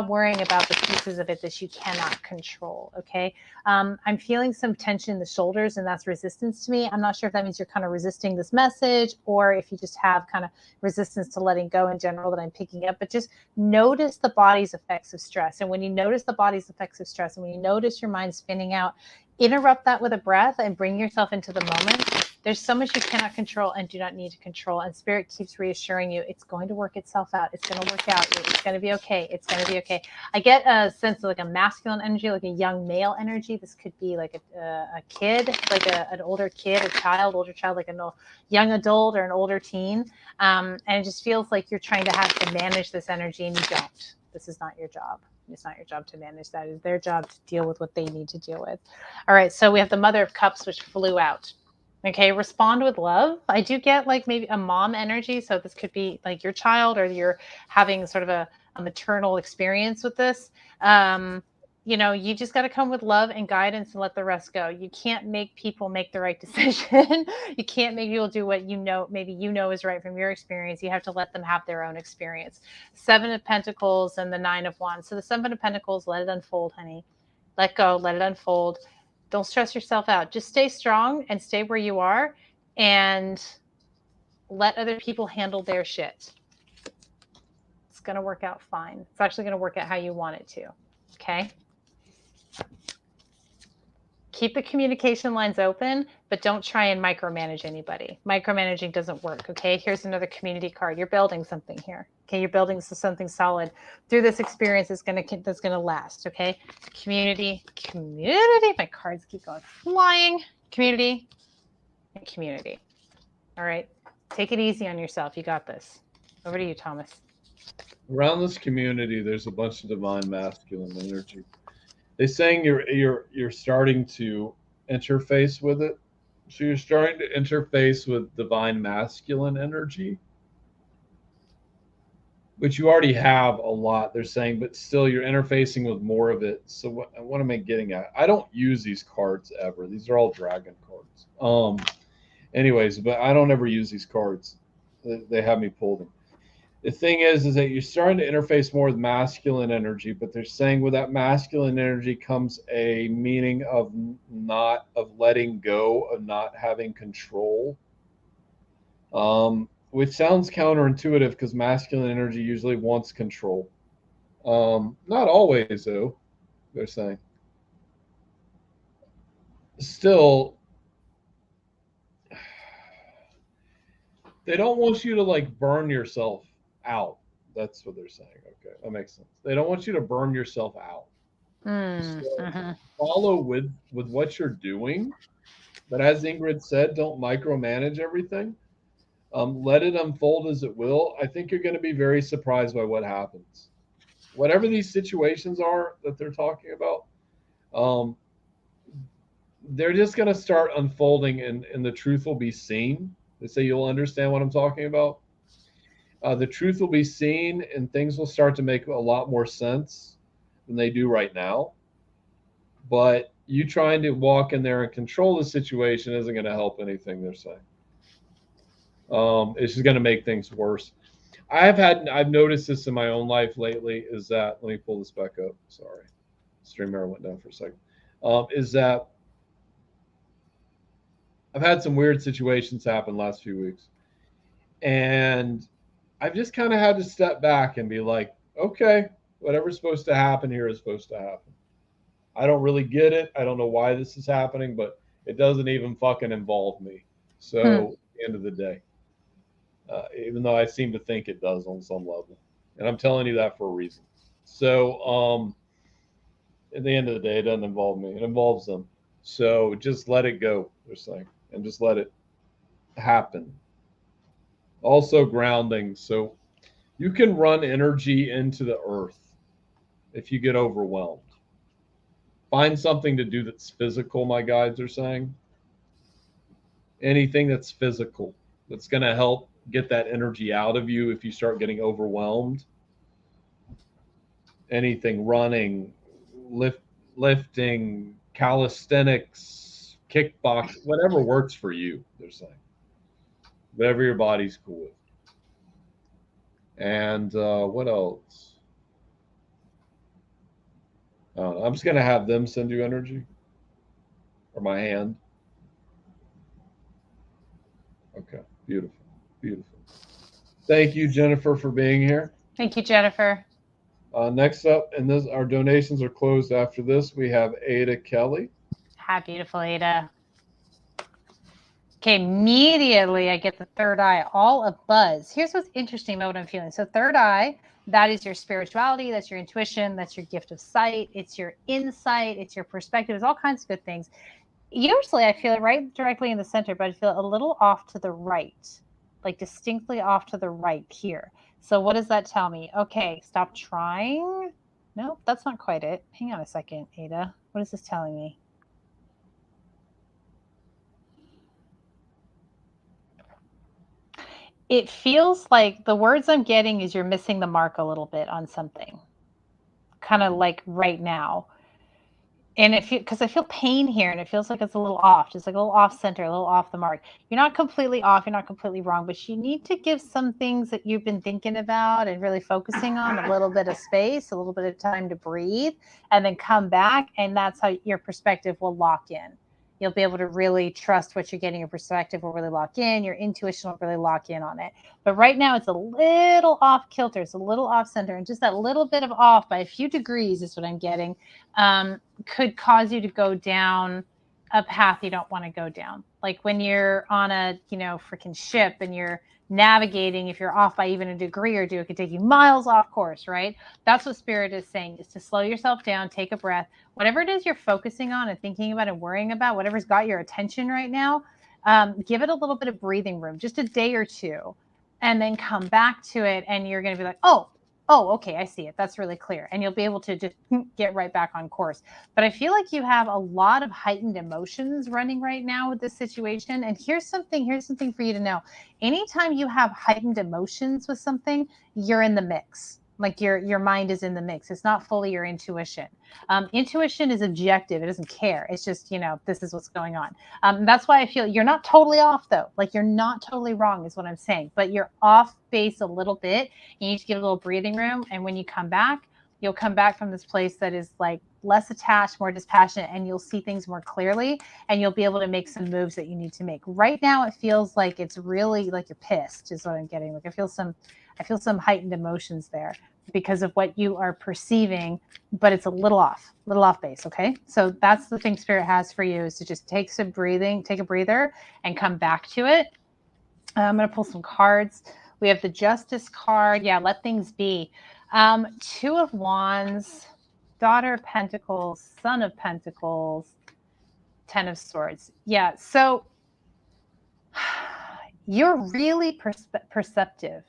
worrying about the pieces of it that you cannot control. Okay. I'm feeling some tension in the shoulders, and that's resistance to me. I'm not sure if that means you're kind of resisting this message, or if you just have kind of resistance to letting go in general that I'm picking up. But just notice the body's effects of stress. And when you notice the body's effects of stress, and when you notice your mind spinning out, interrupt that with a breath and bring yourself into the moment. There's so much you cannot control and do not need to control. And Spirit keeps reassuring you, it's going to work itself out. It's going to work out. It's going to be okay. It's going to be okay. I get a sense of like a masculine energy, like a young male energy. This could be like a kid, like an older kid, older child, like a young adult or an older teen. And it just feels like you're trying to have to manage this energy, and you don't. This is not your job. It's not your job to manage that. It's their job to deal with what they need to deal with. All right. So we have the Mother of Cups, which flew out. Okay, respond with love. I do get like maybe a mom energy. So this could be like your child, or you're having sort of a maternal experience with this. You just got to come with love and guidance and let the rest go. You can't make people make the right decision. You can't make people do what maybe is right from your experience. You have to let them have their own experience. 7 of Pentacles and the 9 of Wands. So the 7 of Pentacles, let it unfold, honey. Let go, let it unfold. Don't stress yourself out. Just stay strong and stay where you are, and let other people handle their shit. It's going to work out fine. It's actually going to work out how you want it to. Okay? Keep the communication lines open, but don't try and micromanage anybody. Micromanaging doesn't work. Okay? Here's another community card. You're building something here. Okay? You're building something solid through this experience that's going to last. Okay? Community. My cards keep going flying. Community and community. All right. Take it easy on yourself. You got this. Over to you, Thomas. Around this community, there's a bunch of divine masculine energy. They're saying you're starting to interface with it. So you're starting to interface with divine masculine energy, which you already have a lot, they're saying, but still you're interfacing with more of it. So what am I getting at? I don't use these cards ever. These are all dragon cards. Anyways, but I don't ever use these cards. They have me pull them. The thing is that you're starting to interface more with masculine energy, but they're saying with that masculine energy comes a meaning of letting go, of not having control. Which sounds counterintuitive because masculine energy usually wants control. Not always, though, they're saying. Still, they don't want you to like burn yourself out. That's what they're saying. Okay, that makes sense. They don't want you to burn yourself out. So follow with what you're doing. But as Ingrid said, don't micromanage everything. Let it unfold as it will. I think you're going to be very surprised by what happens. Whatever these situations are that they're talking about, Um, they're just going to start unfolding, and the truth will be seen. They say you'll understand what I'm talking about. The truth will be seen, and things will start to make a lot more sense than they do right now. But you trying to walk in there and control the situation isn't going to help anything they're saying. It's just going to make things worse. I've noticed this in my own life lately. Is that, let me pull this back up. Sorry, stream error went down for a second. Is that I've had some weird situations happen last few weeks, and I've just kind of had to step back and be like, okay, whatever's supposed to happen here is supposed to happen. I don't really get it. I don't know why this is happening, but it doesn't even fucking involve me. So, at the end of the day, even though I seem to think it does on some level, and I'm telling you that for a reason. So, at the end of the day, it doesn't involve me. It involves them. So just let it go, they're saying, and just let it happen. Also, grounding. So you can run energy into the earth if you get overwhelmed. Find something to do that's physical, my guides are saying. Anything that's physical that's going to help get that energy out of you if you start getting overwhelmed. Anything, running, lifting, calisthenics, kickbox, whatever works for you, they're saying. Whatever your body's cool with. And what else? I'm just going to have them send you energy, or my hand. Okay, beautiful, beautiful. Thank you, Jennifer, for being here. Thank you, Jennifer. Next up, and this, our donations are closed after this, we have Ada Kelly. Hi, beautiful Ada. Okay, immediately I get the third eye, all a buzz. Here's what's interesting about what I'm feeling. So third eye, that is your spirituality, that's your intuition, that's your gift of sight, it's your insight, it's your perspective, it's all kinds of good things. Usually I feel it right directly in the center, but I feel a little off to the right, like distinctly off to the right here. So what does that tell me? Okay, stop trying. Nope, that's not quite it. Hang on a second, Ada. What is this telling me? It feels like the words I'm getting is you're missing the mark a little bit on something, kind of like right now. And because I feel pain here and it feels like it's a little off, just like a little off center, a little off the mark. You're not completely off, you're not completely wrong, but you need to give some things that you've been thinking about and really focusing on a little bit of space, a little bit of time to breathe, and then come back. And that's how your perspective will lock in. You'll be able to really trust what you're getting. Your perspective will really lock in. Your intuition will really lock in on it. But right now it's a little off kilter. It's a little off center. And just that little bit of off by a few degrees is what I'm getting. Could cause you to go down a path you don't want to go down. Like when you're on a, freaking ship and you're navigating, if you're off by even a degree or two, it could take you miles off course, right? That's what Spirit is saying, is to slow yourself down, take a breath. Whatever it is you're focusing on and thinking about and worrying about, whatever's got your attention right now, give it a little bit of breathing room, just a day or two, and then come back to it. And you're going to be like, oh, okay, I see it. That's really clear. And you'll be able to just get right back on course. But I feel like you have a lot of heightened emotions running right now with this situation. And here's something for you to know. Anytime you have heightened emotions with something, you're in the mix. Like your mind is in the mix. It's not fully your intuition. Intuition is objective. It doesn't care. It's just, this is what's going on. That's why I feel you're not totally off, though. Like you're not totally wrong is what I'm saying. But you're off base a little bit. You need to give a little breathing room. And when you come back, you'll come back from this place that is like less attached, more dispassionate, and you'll see things more clearly, and you'll be able to make some moves that you need to make. Right now, it feels like it's really like you're pissed is what I'm getting. Like I feel some heightened emotions there because of what you are perceiving, but it's a little off base. Okay. So that's the thing Spirit has for you, is to just take a breather and come back to it. I'm going to pull some cards. We have the Justice card. Yeah. Let things be. Two of Wands, Daughter of Pentacles, Son of Pentacles, Ten of Swords. Yeah. So you're really perceptive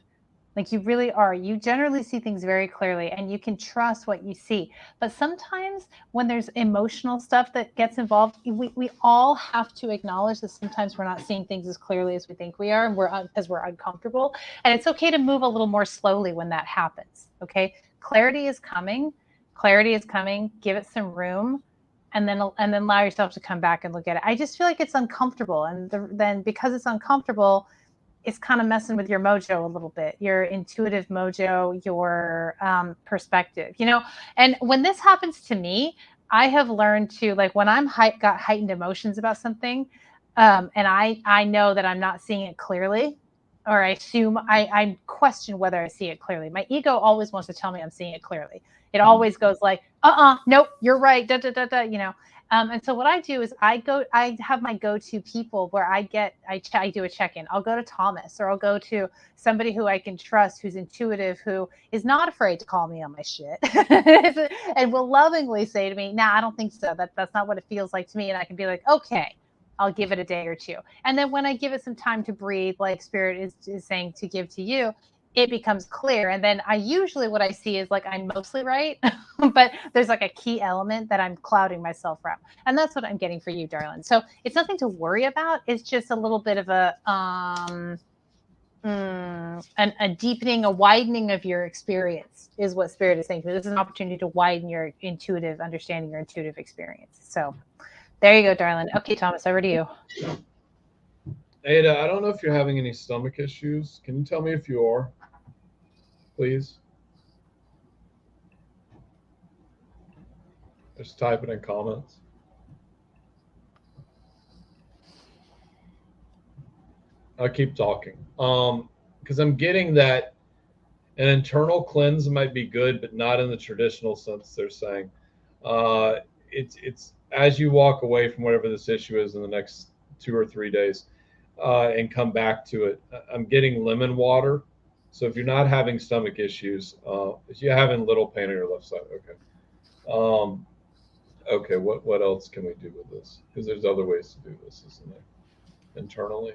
Like you really are. You generally see things very clearly and you can trust what you see. But sometimes when there's emotional stuff that gets involved, we all have to acknowledge that sometimes we're not seeing things as clearly as we think we are, and because we're uncomfortable. And it's okay to move a little more slowly when that happens. Okay. Clarity is coming. Clarity is coming. Give it some room. And then allow yourself to come back and look at it. I just feel like it's uncomfortable. And then because it's uncomfortable, it's kind of messing with your mojo a little bit, your intuitive mojo, your perspective, you know. And when this happens to me, I have learned to, like, when I'm got heightened emotions about something, and I know that I'm not seeing it clearly, or I assume I question whether I see it clearly. My ego always wants to tell me I'm seeing it clearly. It always goes like, nope, you're right, da da da da, you know. And so what I do is I have my go-to people where I do a check-in. I'll go to Thomas, or I'll go to somebody who I can trust, who's intuitive, who is not afraid to call me on my shit and will lovingly say to me, nah, I don't think so. That's not what it feels like to me. And I can be like, okay, I'll give it a day or two. And then when I give it some time to breathe, like Spirit is saying to give to you, it becomes clear. And then what I see is like, I'm mostly right, but there's like a key element that I'm clouding myself from. And that's what I'm getting for you, darling. So it's nothing to worry about. It's just a little bit of a deepening, a widening of your experience is what Spirit is saying. This is an opportunity to widen your intuitive understanding, your intuitive experience. So there you go, darling. Okay, Thomas, over to you. Ada, I don't know if you're having any stomach issues. Can you tell me if you are, please? Just type it in comments. I'll keep talking. Because I'm getting that an internal cleanse might be good, but not in the traditional sense they're saying. It's as you walk away from whatever this issue is in the next 2 or 3 days, and come back to it. I'm getting lemon water. So if you're not having stomach issues, if you're having little pain on your left side, okay. Okay, what else can we do with this? Because there's other ways to do this, isn't it? Internally.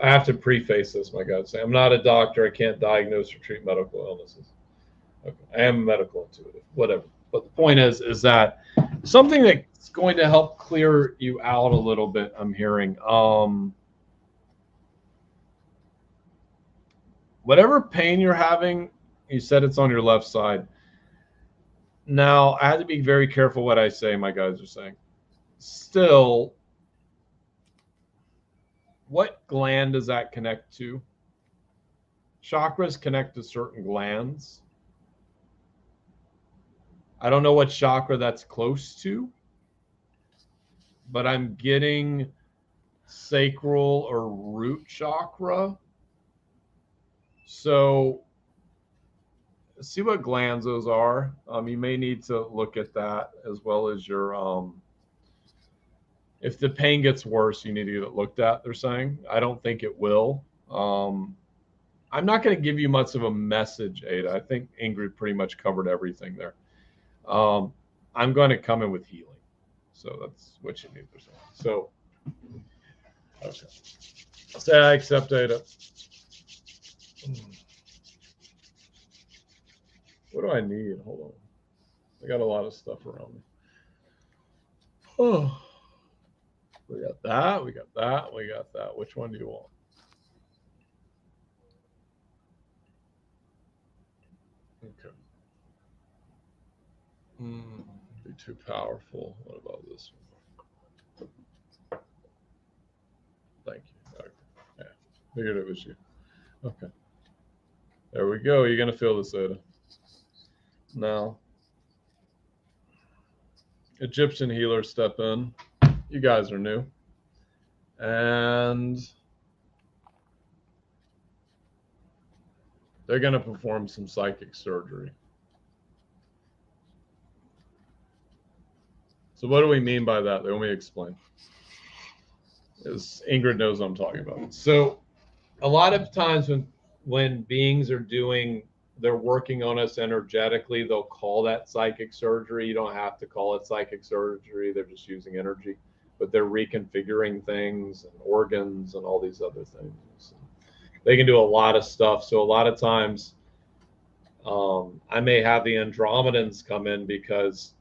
I have to preface this, my God. Say, I'm not a doctor. I can't diagnose or treat medical illnesses. Okay. I am a medical intuitive, whatever. But the point is that something that's going to help clear you out a little bit, I'm hearing. Whatever pain you're having, you said it's on your left side. Now, I had to be very careful what I say, my guys are saying. Still, what gland does that connect to? Chakras connect to certain glands. I don't know what chakra that's close to, but I'm getting sacral or root chakra. So see what glands those are. You may need to look at that, as well as your, if the pain gets worse, you need to get it looked at, they're saying. I don't think it will. I'm not going to give you much of a message, Ada. I think Ingrid pretty much covered everything there. I'm going to come in with healing. So that's what you need. So, okay. Say I accept, Ada. What do I need? Hold on. I got a lot of stuff around me. Oh, we got that. We got that. We got that. Which one do you want? Okay. Be too powerful. What about this one? Thank you. Okay. Yeah. Figured it was you. Okay. There we go. You're going to feel this, Ada. Now, Egyptian healers step in. You guys are new. And they're going to perform some psychic surgery. So what do we mean by that? Let me explain. As Ingrid knows what I'm talking about. So a lot of times when beings are they're working on us energetically, they'll call that psychic surgery. You don't have to call it psychic surgery. They're just using energy. but they're reconfiguring things and organs and all these other things. They can do a lot of stuff. So a lot of times I may have the Andromedans come in because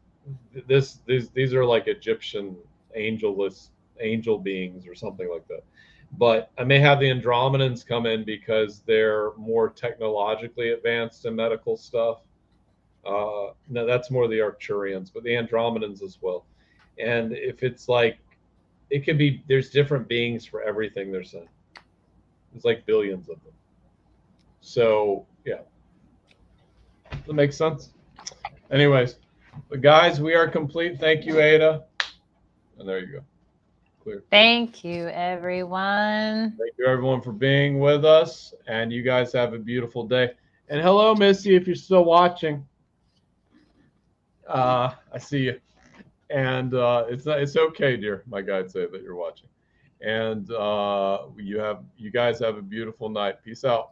these are like Egyptian angel beings or something like that. But I may have the Andromedans come in because they're more technologically advanced in medical stuff. No, that's more the Arcturians, but the Andromedans as well. And if it's like, it could be, there's different beings for everything they're saying. There's like billions of them. So yeah, that makes sense. Anyways, but guys, we are complete. Thank you, Ada. And there you go. Clear. Thank you, everyone. Thank you, everyone, for being with us. And you guys have a beautiful day. And hello, Missy, if you're still watching. I see you. And it's okay, dear. My guide said that you're watching. And you guys have a beautiful night. Peace out.